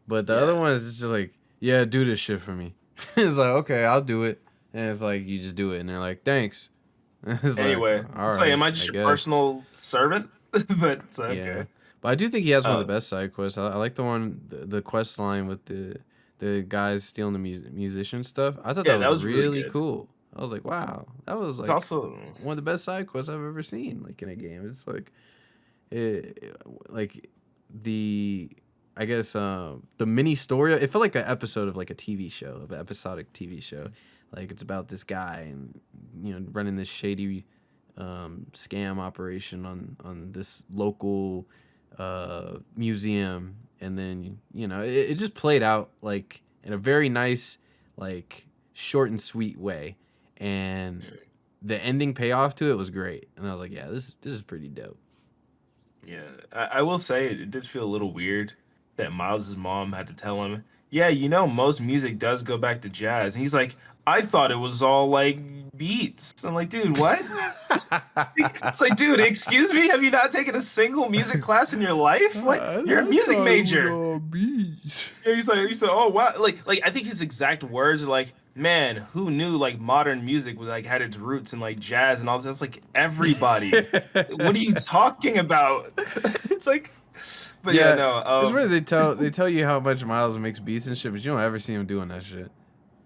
But the other Yeah. one is just like, yeah, do this shit for me. It's like, okay, I'll do it. And it's like, you just do it, and they're like, thanks. It's like, Anyway, all it's like, right, am I I just your guess. personal servant? But it's Yeah, okay. but I do think he has one of Uh, the best side quests. I like the one, the quest line with the guys stealing the musician stuff. I thought that yeah, that was was really really good. cool. I was like, wow, that was It's like also one of the best side quests I've ever seen, like in a game. It's like, like the, I guess the mini story. It felt like an episode of like a TV show, of an episodic TV show. Like it's about this guy and running this shady scam operation on this local museum, and then it just played out like in a very nice, like short and sweet way, and the ending payoff to it was great, and I was like, yeah, this is pretty dope. yeah. I will say it did feel a little weird that Miles's mom had to tell him, yeah, you know, most music does go back to jazz. And he's like, I thought it was all like beats. I'm like, dude, what? It's like, dude, excuse me, have you not taken a single music class in your life? What? You're a music major. Yeah, he's like, oh wow, like I think his exact words are like, man, who knew like modern music was like had its roots in like jazz and all this? It's like everybody. What are you talking about? It's like, but yeah, no. It's weird. They tell you how much Miles makes beats and shit, but you don't ever see him doing that shit.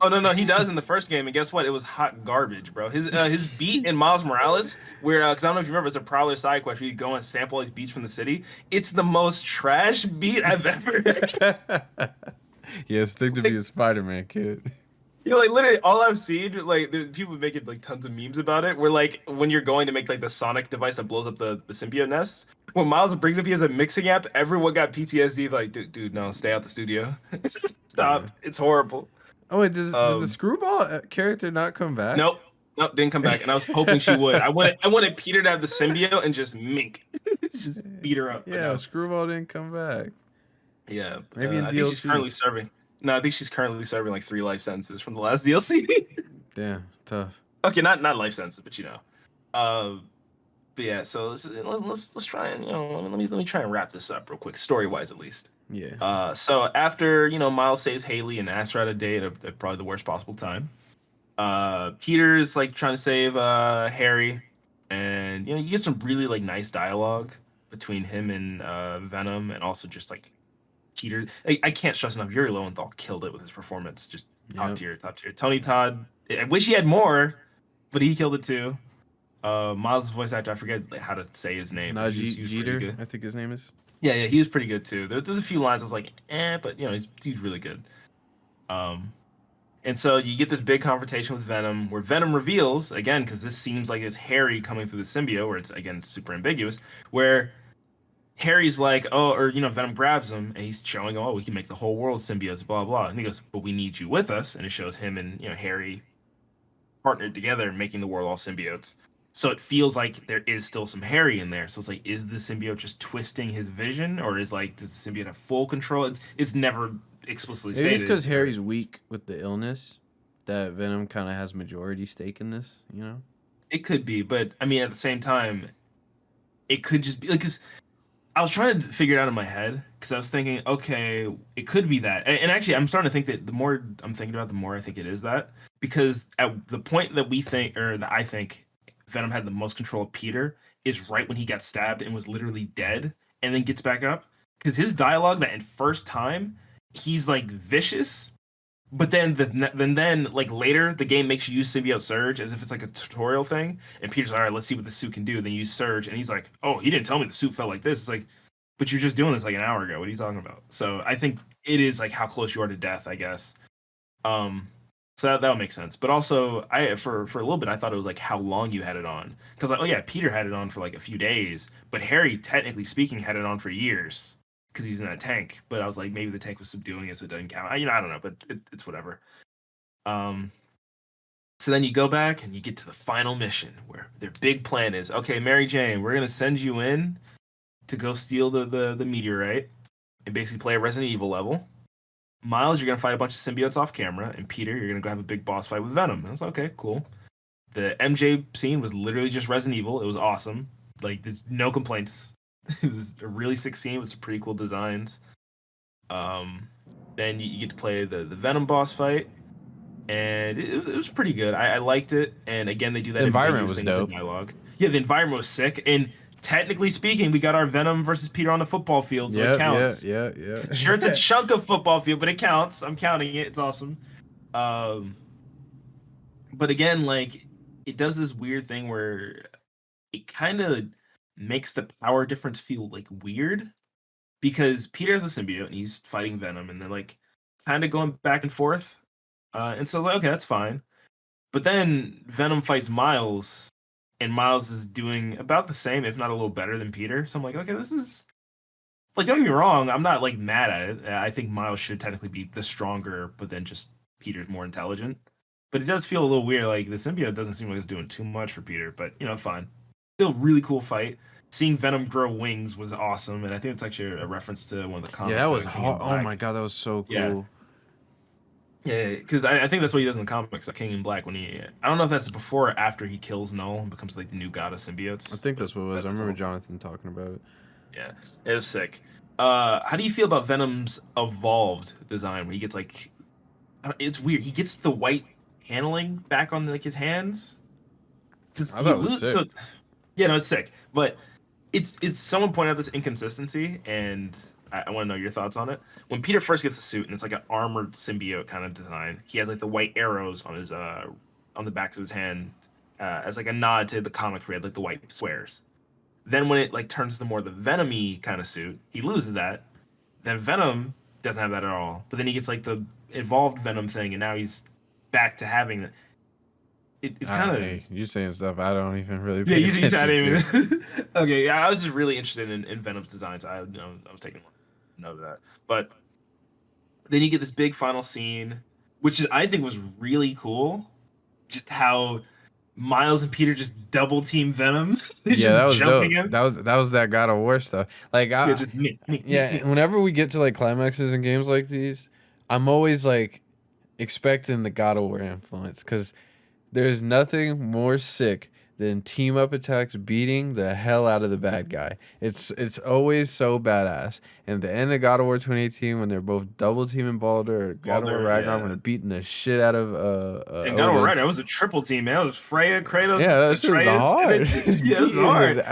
Oh no, he does in the first game, and guess what? It was hot garbage, bro. His beat in Miles Morales, where because I don't know if you remember, it's a Prowler side quest where you go and sample all these beats from the city. It's the most trash beat I've ever heard. Yeah, stick to be a Spider-Man kid. You know, like literally all I've seen, like there's people making like tons of memes about it. Where like when you're going to make like the Sonic device that blows up the symbiote nests, when Miles brings up he has a mixing app, everyone got PTSD. Like, dude, no, stay out the studio. Stop, Yeah. it's horrible. Oh wait, did the Screwball character not come back? Nope, didn't come back, and I was hoping she would. I wanted Peter to have the symbiote and just mink, just beat her up. but Yeah, no. Screwball didn't come back. Yeah, Maybe in I think she's DLC. currently serving. No, I think she's currently serving like 3 life sentences from the last DLC. Damn, tough. Okay, not life sentences, but you know. But yeah, so let's try and let me try and wrap this up real quick, story wise at least. Yeah. So after Miles saves Haley and asks her out a date at probably the worst possible time. Peter's like trying to save Harry, and you get some really like nice dialogue between him and Venom, and also just like Peter. I can't stress enough, Yuri Lowenthal killed it with his performance, just top Yep. tier, top tier. Tony Todd, I wish he had more. but he killed it too. Miles' voice actor, I forget how to say his name. But he was pretty Jeter, good. I think his name is. Yeah, he was pretty good too. There's a few lines I was like, but he's really good. And so you get this big confrontation with Venom, where Venom reveals again, because this seems like it's Harry coming through the symbiote, where it's again super ambiguous, where Harry's like, oh, or Venom grabs him and he's showing, oh, we can make the whole world symbiotes, blah blah, and he goes, but we need you with us, and it shows him and Harry partnered together, making the world all symbiotes. So it feels like there is still some Harry in there. So it's like, is the symbiote just twisting his vision, or does the symbiote have full control? It's never explicitly stated. Maybe it's because Harry's weak with the illness that Venom kind of has majority stake in this. It could be, but I mean, at the same time, it could just be like, because I was trying to figure it out in my head, because I was thinking, okay, it could be that. And actually, I'm starting to think that the more I'm thinking about it, the more I think it is that. Because at the point that I think Venom had the most control of Peter is right when he got stabbed and was literally dead and then gets back up. Because his dialogue that in first time, he's like vicious, but then like later the game makes you use symbiote surge as if it's like a tutorial thing, and Peter's like, all right, let's see what the suit can do. Then you use surge, and he's like, oh, he didn't tell me the suit felt like this. It's like, but you're just doing this like an hour ago. What are you talking about? So I think it is like how close you are to death, I guess. So that would make sense. But also, for a little bit, I thought it was like how long you had it on, because like, oh yeah, Peter had it on for like a few days, but Harry, technically speaking, had it on for years, because he was in that tank. But I was like, maybe the tank was subduing it, so it doesn't count. I don't know, but it's whatever. So then you go back and you get to the final mission, where their big plan is, okay, Mary Jane, we're gonna send you in to go steal the meteorite and basically play a Resident Evil level. Miles, you're gonna fight a bunch of symbiotes off camera, and Peter, you're gonna go have a big boss fight with Venom. And I was like, okay, cool. The MJ scene was literally just Resident Evil. It was awesome. Like, there's no complaints. It was a really sick scene with some pretty cool designs. Then you get to play the Venom boss fight, and it was pretty good. I liked it. And again, they do that. The environment was thing dope. with the dialogue. Yeah, the environment was sick. And technically speaking, we got our Venom versus Peter on the football field, so it counts. Yeah. Sure, it's a chunk of football field, but it counts. I'm counting it. It's awesome. But again, like, it does this weird thing where it kind of makes the power difference feel like weird, because Peter has a symbiote and he's fighting Venom, and they're like kind of going back and forth. And so like, okay, that's fine. But then Venom fights Miles, and Miles is doing about the same, if not a little better than Peter. So I'm like, okay, this is like, don't get me wrong, I'm not like mad at it. I think Miles should technically be the stronger, but then just Peter's more intelligent. But it does feel a little weird. Like, the symbiote doesn't seem like it's doing too much for Peter, but fine. Still really cool fight. Seeing Venom grow wings was awesome, and I think it's actually a reference to one of the comics. Yeah, that was hard. Oh my god, that was so cool. Yeah, because I think that's what he does in the comics, like King in Black. When I don't know if that's before or after he kills Null and becomes like the new god of symbiotes. I think that's what it was. I remember Jonathan talking about it. Yeah, it was sick. How do you feel about Venom's evolved design, where he gets like, it's weird. He gets the white handling back on like his hands. I thought it was sick. So, yeah, no, it's sick. But it's someone pointed out this inconsistency, and I want to know your thoughts on it. When Peter first gets the suit, and it's like an armored symbiote kind of design, he has like the white arrows on his on the backs of his hand, as like a nod to the comic where he had like the white squares. Then when it like turns to more the Venom-y kind of suit, he loses that. Then Venom doesn't have that at all. But then he gets like the evolved Venom thing, and now he's back to having it. It's kind of... Hey, you're saying stuff I don't even really pay attention to. Even. Okay, yeah, I was just really interested in Venom's designs. I was taking note of that. But then you get this big final scene, which I think was really cool. Just how Miles and Peter just double team Venom. Yeah, that was dope. That was that God of War stuff. Like, whenever we get to like climaxes in games like these, I'm always like expecting the God of War influence, because there's nothing more sick than team up attacks beating the hell out of the bad guy. It's always so badass. And at the end of God of War 2018, when they're both double teaming Baldur or God of War Ragnarok, when they're beating the shit out of and God of War Ragnarok, it was a triple team, man. It was Freya, Kratos, that shit was hard. Yeah, it was hard.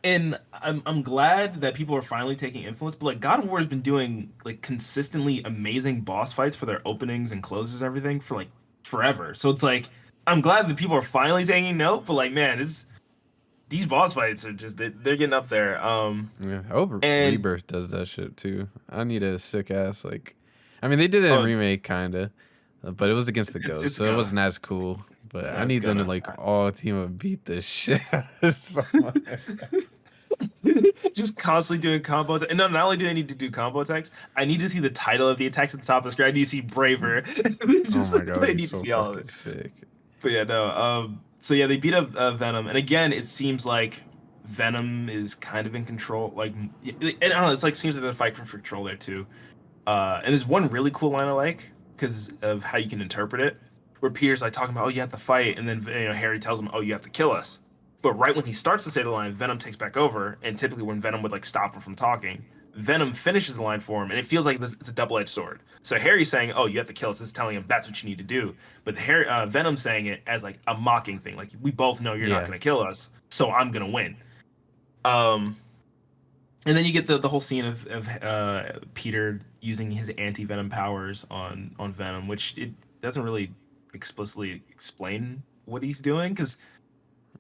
And I'm glad that people are finally taking influence. But like, God of War has been doing like consistently amazing boss fights for their openings and closes and everything for like forever. So it's like, I'm glad that people are finally taking note, but like, man, it's these boss fights are just they're getting up there. Yeah, I hope And Rebirth does that shit too. I need a sick ass like. I mean, they did it in oh, remake kinda, but it was against the ghost, it's so it gonna, wasn't as cool. But I it's need them to gonna. like all team up beat this shit so much. Just constantly doing combo attacks. And no, not only do I need to do combo attacks, I need to see the title of the attacks at the top of the screen. I need to see Braver. Oh Just my god, I that'd be need to so see all of fucking it. sick. But yeah, no. So yeah, they beat up Venom, and again, it seems like Venom is kind of in control. Like, and I don't know, it's like seems like they're fighting for control there too. And there's one really cool line I like because of how you can interpret it, where Peter's like talking about, oh, you have to fight, and then Harry tells him, oh, you have to kill us. But right when he starts to say the line, Venom takes back over, and typically when Venom would like stop him from talking, Venom finishes the line for him, and it feels like it's a double-edged sword. So Harry's saying, "Oh, you have to kill us," is telling him that's what you need to do. But Venom saying it as like a mocking thing, like we both know you're not Yeah, going to kill us, so I'm going to win. Um, and then you get the whole scene of Peter using his anti venom powers on Venom, which it doesn't really explicitly explain what he's doing because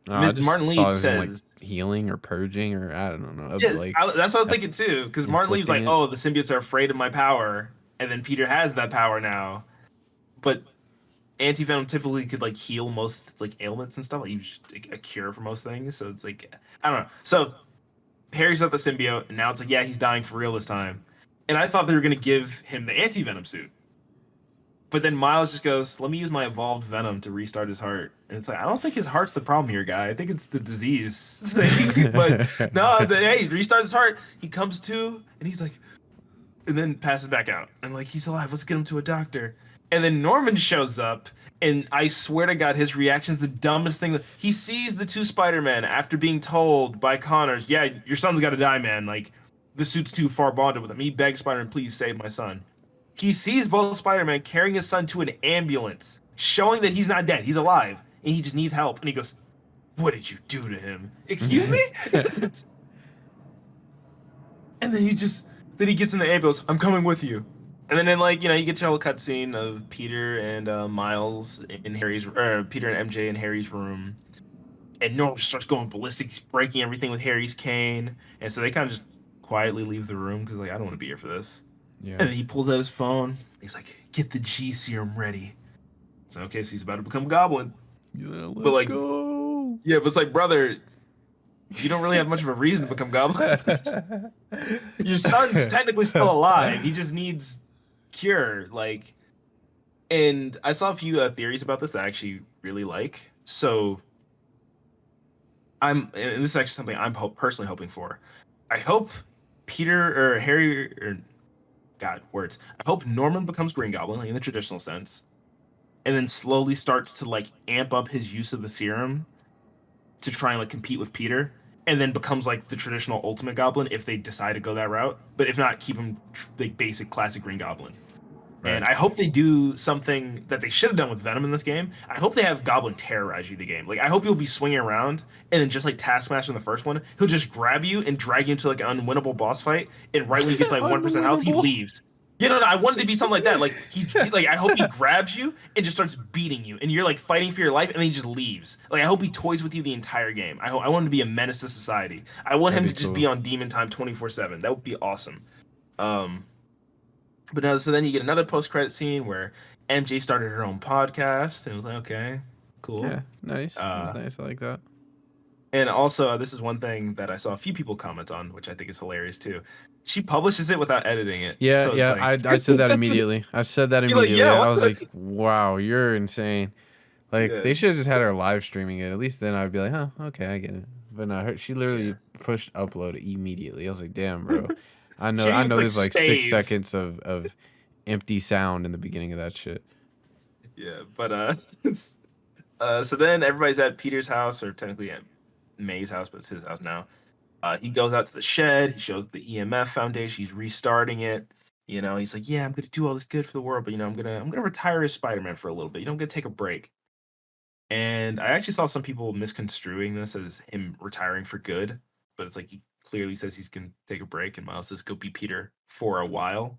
I Martin just saw Leeds him like says, healing or purging or I don't know, yes, like that's what I was thinking too. Because Martin Leeds inflicting like, it. oh, the symbiotes are afraid of my power, and then Peter has that power now, but anti venom typically could like heal most like ailments and stuff, like a cure for most things. So it's like I don't know. So Harry's got the symbiote, and now it's like, yeah, he's dying for real this time. And I thought they were gonna give him the anti-venom suit. But then Miles just goes, let me use my evolved venom to restart his heart. And it's like, I don't think his heart's the problem here, guy. I think it's the disease. But no, hey, restart his heart. He comes to, and he's like, and then passes back out. And like, he's alive. Let's get him to a doctor. And then Norman shows up, and I swear to God, his reaction is the dumbest thing. He sees the two Spider-Men after being told by Connors, yeah, your son's got to die, man. Like, the suit's too far bonded with him. He begs Spider-Man, please save my son. He sees both Spider-Man carrying his son to an ambulance, showing that he's not dead. He's alive, and he just needs help. And he goes, what did you do to him? Excuse me? And then he gets in the ambulance. I'm coming with you. And then like you get your whole cutscene of Peter and Miles in Peter and MJ in Harry's room, and Norman just starts going ballistic. He's breaking everything with Harry's cane, and so they kind of just quietly leave the room because like I don't want to be here for this. Yeah, And then he pulls out his phone. He's like, "Get the G serum ready." So okay, so he's about to become Goblin, yeah, but let's like go. yeah, but it's like brother, you don't really have much of a reason to become Goblin. Your son's technically still alive. He just needs cure. Like, and I saw a few theories about this that I actually really like. So and this is actually something I'm personally hoping for. I hope Peter or Harry or God words. I hope Norman becomes Green Goblin like, in the traditional sense, and then slowly starts to like amp up his use of the serum to try and like compete with Peter, and then becomes like the traditional Ultimate Goblin if they decide to go that route. But if not, keep him like basic classic Green Goblin. Right. And I hope they do something that they should have done with Venom in this game. I hope they have Goblin terrorize you the game. Like I hope you'll be swinging around and then just like Taskmaster in the first one, he'll just grab you and drag you into like an unwinnable boss fight. And right when you get to like 1% health, he Unwinnable. leaves. No, I wanted to be something like that. Like like I hope he grabs you and just starts beating you, and you're like fighting for your life, and then he just leaves. Like I hope he toys with you the entire game. I want him to be a menace to society. I want That'd him be to just cool. be on demon time 24/7. That would be awesome. Um, but no, so then you get another post-credit scene where MJ started her own podcast, and it was like, okay, cool. Yeah, nice. That's Uh, nice. I like that. and also, this is one thing that I saw a few people comment on, which I think is hilarious too. She publishes it without editing it, Yeah, so it's yeah. like, I said that immediately. I said that you're like, immediately. yeah, I what was the? like, wow, you're insane. Like Yeah, they should have just had her live streaming it. At least then I'd be like, huh, okay, I get it. But no, she yeah. literally pushed upload immediately. I was like, damn, bro. I She know, didn't I even know. click There's like six save. seconds of empty sound in the beginning of that shit. Yeah, but so then everybody's at Peter's house, or technically at May's house, but it's his house now. He goes out to the shed. He shows the EMF Foundation. He's restarting it. He's like, "Yeah, I'm gonna do all this good for the world, but I'm gonna retire as Spider-Man for a little bit. I'm gonna take a break." And I actually saw some people misconstruing this as him retiring for good, but it's like he clearly says he's gonna take a break, and Miles says go be Peter for a while.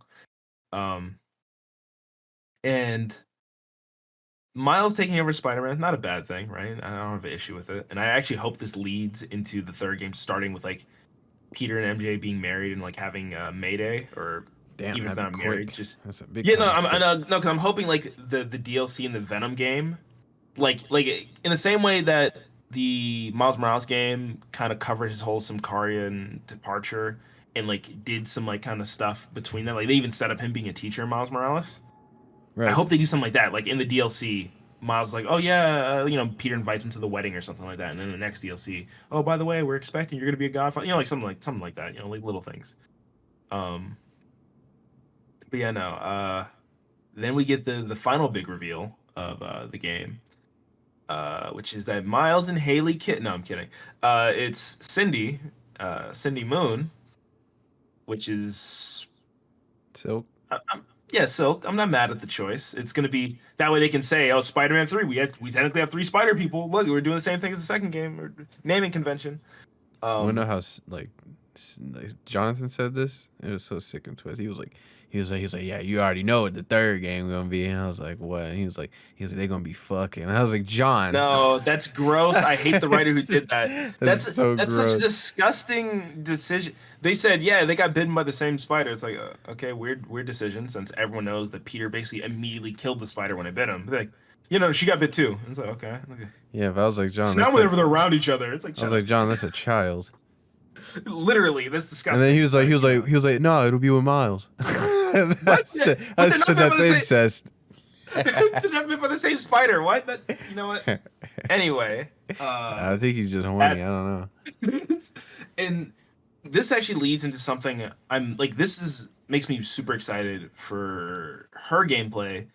Um, and Miles taking over Spider-Man, not a bad thing, right? I don't have an issue with it. And I actually hope this leads into the third game, starting with like Peter and MJ being married and like having Mayday, or Damn, even if that'd they're be not married, quick. just That's a big yeah, no, time I skip. know, no, because I'm hoping like the DLC in the Venom game, like in the same way that the Miles Morales game kind of covered his whole Symkarian departure and like did some like kind of stuff between them. Like they even set up him being a teacher in Miles Morales. I Right. hope they do something like that. Like in the DLC, Miles is like, oh yeah, Peter invites him to the wedding or something like that, and then the next DLC, oh by the way, we're expecting you're gonna be a godfather, like something like that, like little things. Um, but yeah, no. Then we get the final big reveal of the game, which is that Miles and Haley kid. No, I'm kidding. It's Cindy, Cindy Moon, which is Silk. yeah, Silk. I'm not mad at the choice. It's gonna be that way they can say, "Oh, Spider-Man 3. We technically have 3 Spider people. Look, we're doing the same thing as the second game or naming convention." I wanna know Um, how like Jonathan said this. It was so sick and twisted. He was like, yeah, you already know what the third game gonna be. And I was like, what? And he was like, they're gonna be fucking. And I was like, John. no, that's gross. I hate the writer who did that. That's That's so that's such a gross. disgusting decision. They said, yeah, they got bitten by the same spider. It's like, okay, weird decision, since everyone knows that Peter basically immediately killed the spider when it bit him. They're like, she got bit too. It's like, okay. Yeah, but I was like, John, So now that's whenever like, they're around each other, it's like, I was shut up. like, John, that's a child. Literally, that's And then disgusting. he was like, no, it'll be with Miles. What? I But they're said not bit by that's the same. incest. They're not bit by the same spider. What? You know what? Anyway, I think he's just horny. I don't know. and this actually leads into something I'm like. This is makes me super excited for her gameplay,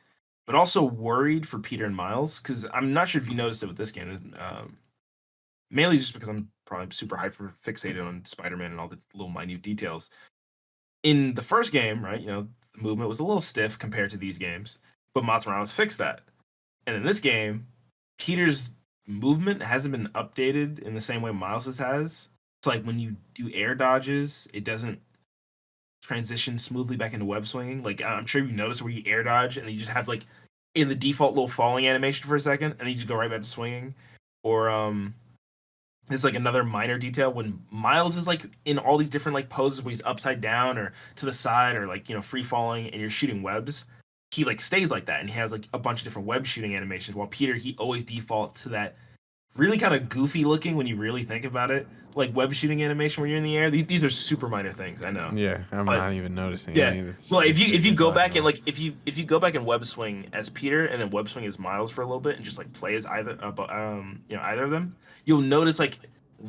but also worried for Peter and Miles, because I'm not sure if you noticed it with this game. Mainly just because I'm probably super hyper fixated on Spider-Man and all the little minute details. In the first game, right, the movement was a little stiff compared to these games, but Miles Morales fixed that. And in this game, Peter's movement hasn't been updated in the same way Miles's has. It's like when you do air dodges, it doesn't transition smoothly back into web swinging. Like I'm sure you've noticed where you air dodge and you just have like in the default little falling animation for a second, and then you just go right back to swinging. Or it's like another minor detail when Miles is like in all these different like poses where he's upside down or to the side or like free falling and you're shooting webs. He like stays like that and he has like a bunch of different web shooting animations. While Peter, he always defaults to that really kind of goofy looking when you really think about it, like web shooting animation where you're in the air. These are super minor things, I know. Yeah, I'm But not even noticing yeah, any of this. well, if this you shit if you you're go talking back and about. like if you go back and web swing as Peter and then web swing as Miles for a little bit and just like play as either either of them, you'll notice like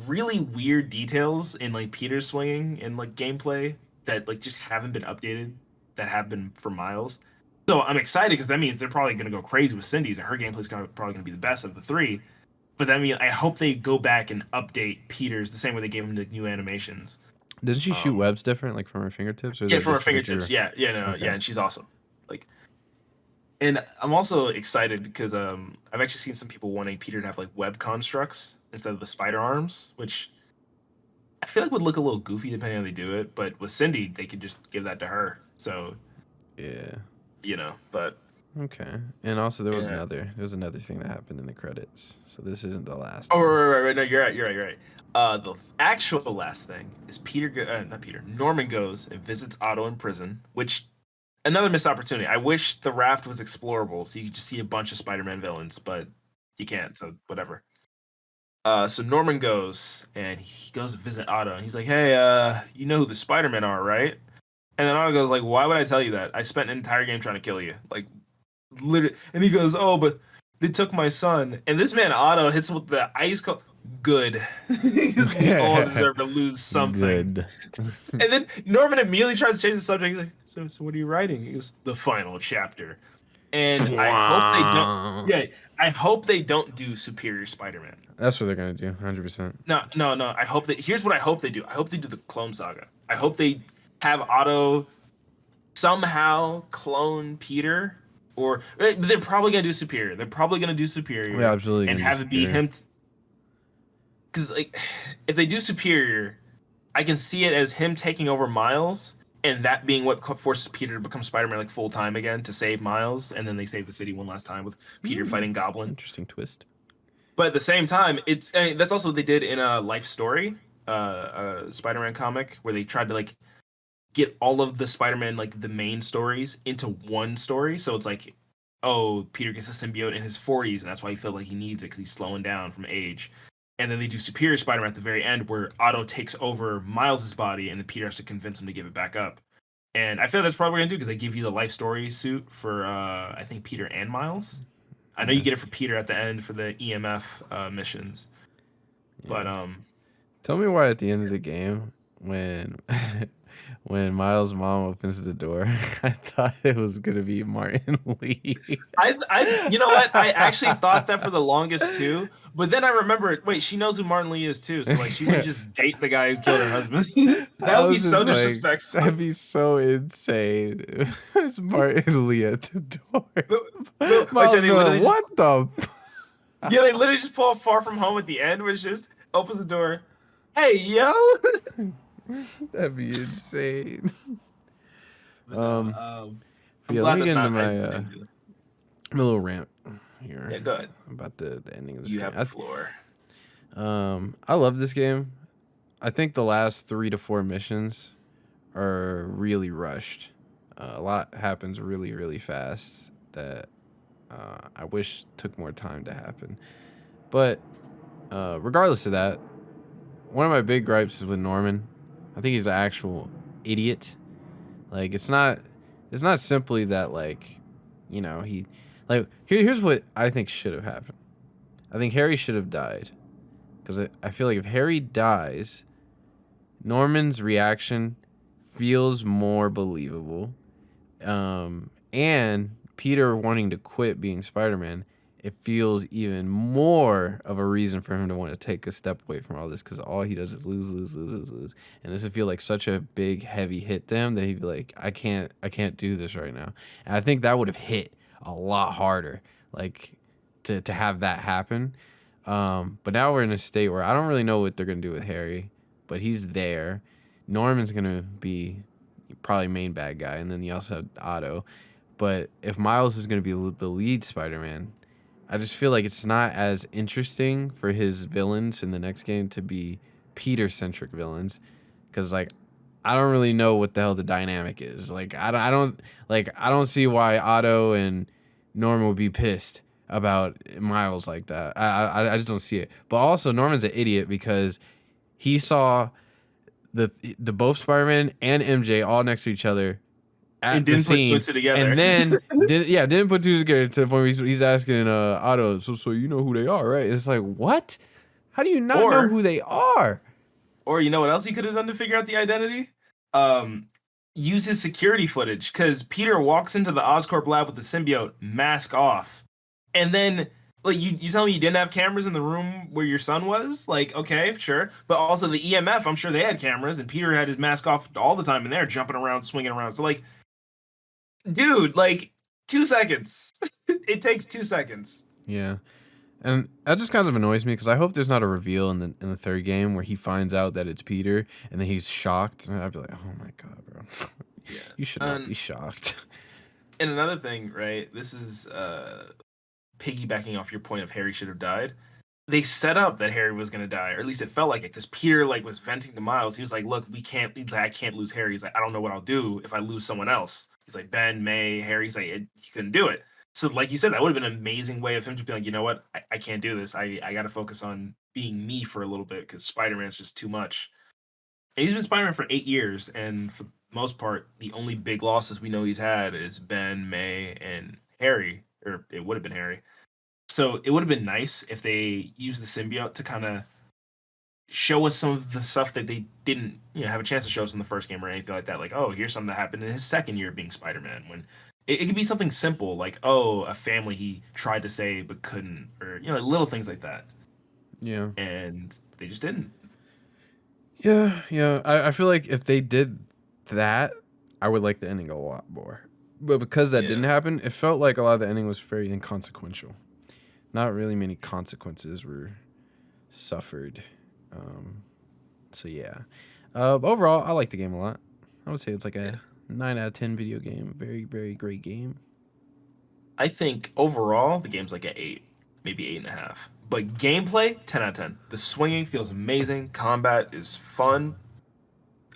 really weird details in like Peter's swinging and like gameplay that like just haven't been updated, that have been for Miles. So I'm excited because that means they're probably gonna go crazy with Cindy's and her gameplay's probably gonna be the best of the 3. But that means I hope they go back and update Peter's the same way they gave him the new animations. Doesn't she shoot Um, webs different, like from her fingertips? Or is yeah, that from her just with fingertips. your... Yeah, no, Okay. yeah, and she's awesome. Like, and I'm also excited because I've actually seen some people wanting Peter to have like web constructs instead of the spider arms, which I feel like would look a little goofy depending on how they do it. But with Cindy, they could just give that to her. So Yeah. but Okay. And also there was yeah. another thing that happened in the credits. So this isn't the last Oh, one. right. No, you're right. The actual last thing is not Peter. Norman goes and visits Otto in prison, which another missed opportunity. I wish the raft was explorable so you could just see a bunch of Spider-Man villains, but you can't. So whatever. So Norman goes and he goes to visit Otto, and he's like, "Hey, you know who the Spider-Men are, right?" And then Otto goes like, "Why would I tell you that? I spent an entire game trying to kill you." Like, literally. And he goes, "Oh, but they took my son." And this man Otto hits him with the ice cold. Good. We all deserve to lose something. Good. And then Norman immediately tries to change the subject. He's like, so what are you writing? He goes, the final chapter. And I hope they don't. Yeah, I hope they don't do Superior Spider-Man. That's what they're gonna do, 100%. No. I hope that. Here's what I hope they do. I hope they do the Clone Saga. I hope they have Otto somehow clone Peter, or they're probably gonna do Superior. They're probably gonna do Superior. Yeah, absolutely. And have it be him. Because like, if they do Superior, I can see it as him taking over Miles and that being what forces Peter to become Spider-Man like full time again to save Miles, and then they save the city one last time with Peter fighting Goblin. Interesting twist. But at the same time, that's also what they did in a Life Story, Spider-Man comic, where they tried to like get all of the Spider-Man like the main stories into one story. So it's like, oh, Peter gets a symbiote in his 40s, and that's why he feels like he needs it because he's slowing down from age. And then they do Superior Spider-Man at the very end, where Otto takes over Miles's body, and then Peter has to convince him to give it back up. And I feel that's probably what we're gonna do because they give you the Life Story suit for I think Peter and Miles. I know you get it for Peter at the end for the EMF missions, but Tell me why at the end of the game when when Miles' mom opens the door, I thought it was gonna be Martin Lee. you know what? I actually thought that for the longest too, but then I remembered. Wait, she knows who Martin Lee is too, so like she wouldn't just date the guy who killed her husband. That would be so disrespectful. That'd be so insane. It's Martin Lee at the door. Miles going, what the? Yeah, they literally just pull Far From Home at the end, which just opens the door. Hey, yo. That'd be insane. I'm yeah, let me get into my little rant here. Yeah, go ahead. About the ending of this game. You have the floor. I love this game. I think the last 3 to 4 missions are really rushed. A lot happens really, really fast that I wish took more time to happen. But regardless of that, one of my big gripes is with Norman. I think he's an actual idiot. Like it's not simply that like, you know, he like here's what I think should have happened. I think Harry should have died. Because I feel like if Harry dies, Norman's reaction feels more believable. And Peter wanting to quit being Spider-Man, it feels even more of a reason for him to want to take a step away from all this because all he does is lose. And this would feel like such a big, heavy hit to him that he'd be like, I can't do this right now. And I think that would have hit a lot harder, like to have that happen. But now we're in a state where I don't really know what they're going to do with Harry, but he's there. Norman's going to be probably main bad guy, and then you also have Otto. But if Miles is going to be the lead Spider-Man, I just feel like it's not as interesting for his villains in the next game to be Peter-centric villains, because like I don't really know what the hell the dynamic is. Like I don't see why Otto and Norman would be pissed about Miles like that. I just don't see it. But also Norman's an idiot because he saw the both Spider-Man and MJ all next to each other at the scene, put two together. and then didn't put two together to the point where he's asking Otto, so you know who they are, right? It's like, what? How do you not know who they are? Or you know what else he could have done to figure out the identity? Use his security footage, because Peter walks into the Oscorp lab with the symbiote, mask off, and then like you tell me you didn't have cameras in the room where your son was? Like, okay, sure, but also the EMF, I'm sure they had cameras, and Peter had his mask off all the time in there, jumping around, swinging around. So like, dude, like 2 seconds. It takes 2 seconds. Yeah. And that just kind of annoys me because I hope there's not a reveal in the third game where he finds out that it's Peter and then he's shocked. And I'd be like, oh my God, bro. Yeah. You should not be shocked. And another thing, right? This is piggybacking off your point of Harry should have died. They set up that Harry was going to die, or at least it felt like it, because Peter like was venting to Miles. He was like, look, I can't lose Harry. He's like, I don't know what I'll do if I lose someone else. He's like, Ben, May, Harry. He's like, he couldn't do it. So like you said, that would have been an amazing way of him to be like, you know what? I can't do this. I got to focus on being me for a little bit because Spider-Man's just too much. And he's been Spider-Man for 8 years. And for the most part, the only big losses we know he's had is Ben, May, and Harry. Or it would have been Harry. So it would have been nice if they used the symbiote to kind of show us some of the stuff that they didn't have a chance to show us in the first game or anything like that. Like, oh, here's something that happened in his second year of being Spider-Man when it could be something simple like, oh, a family he tried to save but couldn't, or little things like that. Yeah. And they just didn't. Yeah. I feel like if they did that, I would like the ending a lot more. But because that didn't happen, it felt like a lot of the ending was very inconsequential. Not really many consequences were suffered. So yeah. Overall, I like the game a lot. I would say it's like a 9 out of 10 video game. Very, very great game. I think overall the game's like an 8, maybe 8.5. But gameplay, 10 out of 10. The swinging feels amazing. Combat is fun.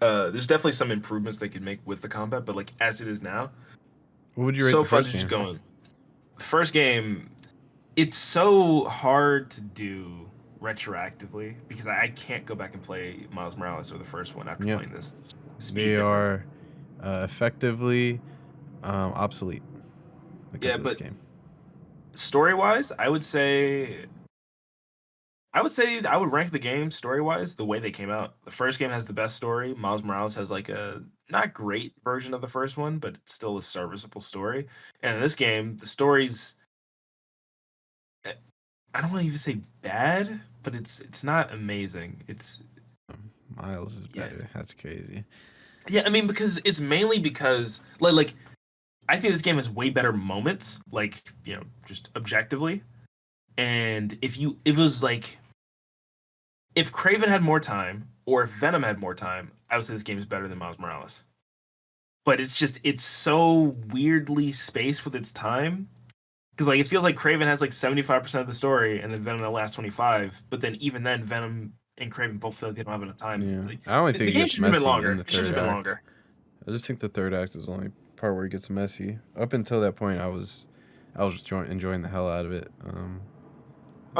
There's definitely some improvements they could make with the combat, but like as it is now, What would you rate so the fun first to just game? go in. The first game, it's so hard to do retroactively because I can't go back and play Miles Morales or the first one after Yep. playing this. Speed They difference. are effectively obsolete because Yeah, of this but game. story wise, I would rank the game story wise the way they came out. The first game has the best story. Miles Morales has like a not great version of the first one, but it's still a serviceable story. And in this game, the story's eh, I don't want to even say bad, but it's not amazing. It's Miles is yeah. better. That's crazy. Yeah, I mean because it's mainly because like I think this game has way better moments, like, just objectively. And if it was like if Craven had more time or if Venom had more time, I would say this game is better than Miles Morales. But it's so weirdly spaced with its time. Because like it feels like Craven has like 75% of the story and then Venom the last 25. But then even then Venom and Craven both feel like they don't have enough time. Yeah, Like, I only the think it game gets should have been messy in longer. the It should third have been act. longer. I just think the third act is the only part where it gets messy. Up until that point, I was just enjoying the hell out of it. Oh,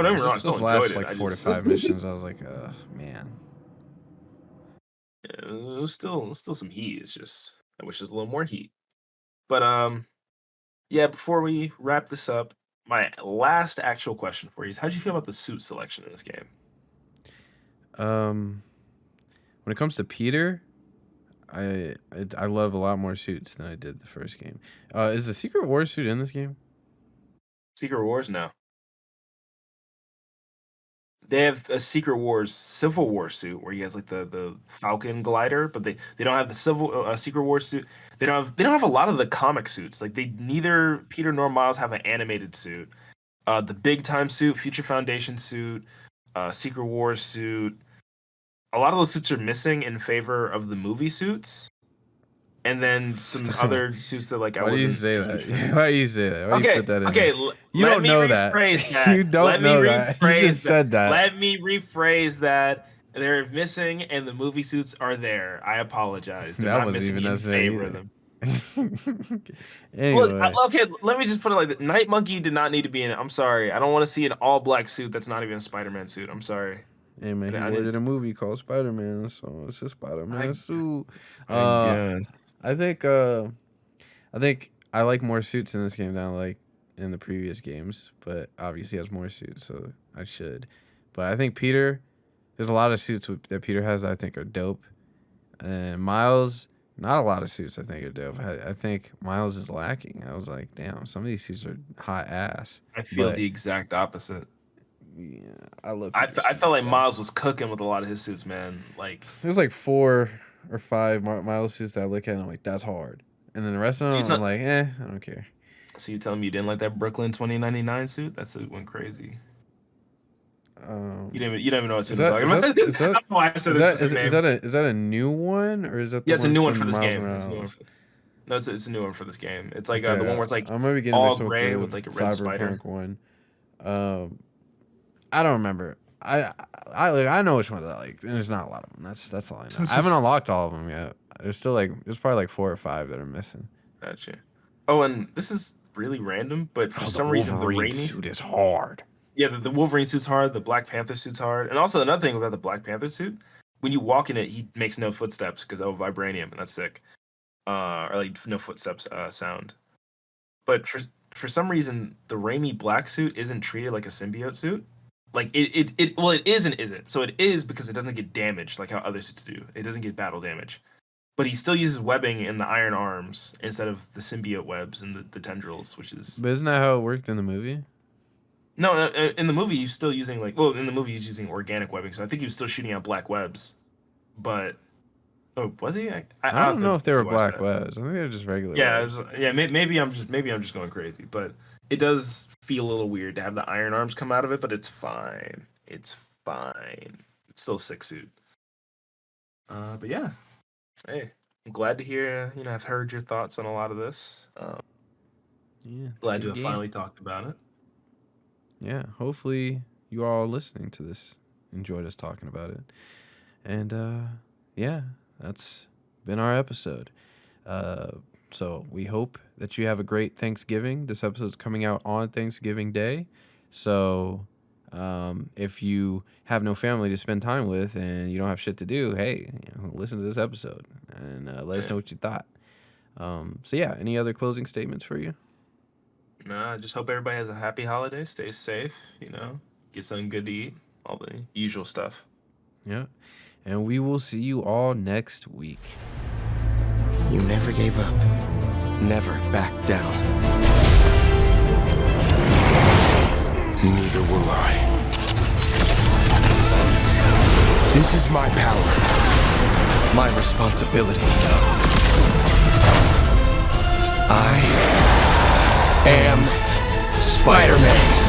don't get me wrong, I Just still those enjoyed last it. like I 4 to just 5 missions, I was like, man. it was still some heat. It's just I wish there's a little more heat. But yeah, before we wrap this up, my last actual question for you is: how'd you feel about the suit selection in this game? Um, when it comes to Peter, I love a lot more suits than I did the first game. Is the Secret War suit in this game? Secret Wars? No. They have a Secret Wars Civil War suit where he has like the Falcon glider, but they don't have the Secret Wars suit. They don't have a lot of the comic suits. Like they neither Peter nor Miles have an animated suit. The Big Time suit, Future Foundation suit, Secret Wars suit. A lot of those suits are missing in favor of the movie suits, and then some Stop. other suits that like I Why do you wasn't say a that? huge fan of. Why do you say that? Why do you Okay, put that in okay. there? You Let don't me know that. rephrase You that. don't Let me know that. You rephrase just that. said that. Let me rephrase that. They're missing, and the movie suits are there. I apologize. They're That not wasn't missing even in necessary favor of either. them. Well, Anyway, okay. Let me just put it like that. Night Monkey did not need to be in it. I'm sorry. I don't want to see an all black suit that's not even a Spider-Man suit. I'm sorry. hey man, he I worded didn't. a movie called Spider Man, so it's a Spider Man I suit. I Uh, guess. I think I like more suits in this game than I like in the previous games, but obviously he has more suits, so I should. But I think Peter, there's a lot of suits that Peter has that I think are dope, and Miles, not a lot of suits I think are dope. I think Miles is lacking. I was like, damn, some of these suits are hot ass, I feel but the exact opposite. yeah, I love I, Peter's I felt suits like though. Miles was cooking with a lot of his suits, man. Like, There's like 4 or 5 Miles suits that I look at and I'm like, that's hard. And then the rest of so you them, I'm tell, like, I don't care. so you telling me you didn't like that Brooklyn 2099 suit? That suit went crazy. Um, You don't even know what is suit I'm that talking is that about. is I that don't know why I said is this that specific name. is that a new one or is that the Yeah, it's a one new one for from this Miles game. It's a new one. Morales? No, it's a new one for this game. It's like the Okay, one where it's like I might be getting all mixed up with gray the with like a red spider. Cyberpunk one. Um, I don't remember. I know which ones I like. And there's not a lot of them. That's all I know. I haven't unlocked all of them yet. There's probably like 4 or 5 that are missing. Gotcha. Oh, and this is really random, but for Oh, the some reason the Wolverine Raimi, suit is hard. yeah, the Wolverine suit's hard. The Black Panther suit's hard, and also another thing about the Black Panther suit, when you walk in it, he makes no footsteps because of vibranium, and that's sick. Or like no footsteps sound. But for some reason, the Raimi black suit isn't treated like a symbiote suit. Like well, it is and isn't. So it is because it doesn't get damaged like how other suits do. It doesn't get battle damage. But he still uses webbing in the iron arms instead of the symbiote webs and the tendrils, which is But isn't that how it worked in the movie? no. In the movie, he's still using in the movie he's using organic webbing. So I think he was still shooting out black webs. But oh, was he? I I have don't know to if they were watch black that. webs. I think they were just regular Yeah, webs. maybe I'm just going crazy, but it does feel a little weird to have the iron arms come out of it, but it's fine. It's fine. It's still a sick suit. But yeah, hey, I'm glad to hear, I've heard your thoughts on a lot of this. Yeah, it's a Glad to good have game. finally talked about it. Yeah, hopefully you all listening to this enjoyed us talking about it. And yeah, that's been our episode. Uh, so we hope that you have a great Thanksgiving. This episode's coming out on Thanksgiving Day. So if you have no family to spend time with and you don't have shit to do, hey, listen to this episode and let us Yeah. know what you thought. So yeah, any other closing statements for you? No, I just hope everybody has a happy holiday. Stay safe, get something good to eat, all the usual stuff. Yeah. And we will see you all next week. You never gave up. Never backed down. Neither will I. This is my power. My responsibility. I am Spider-Man.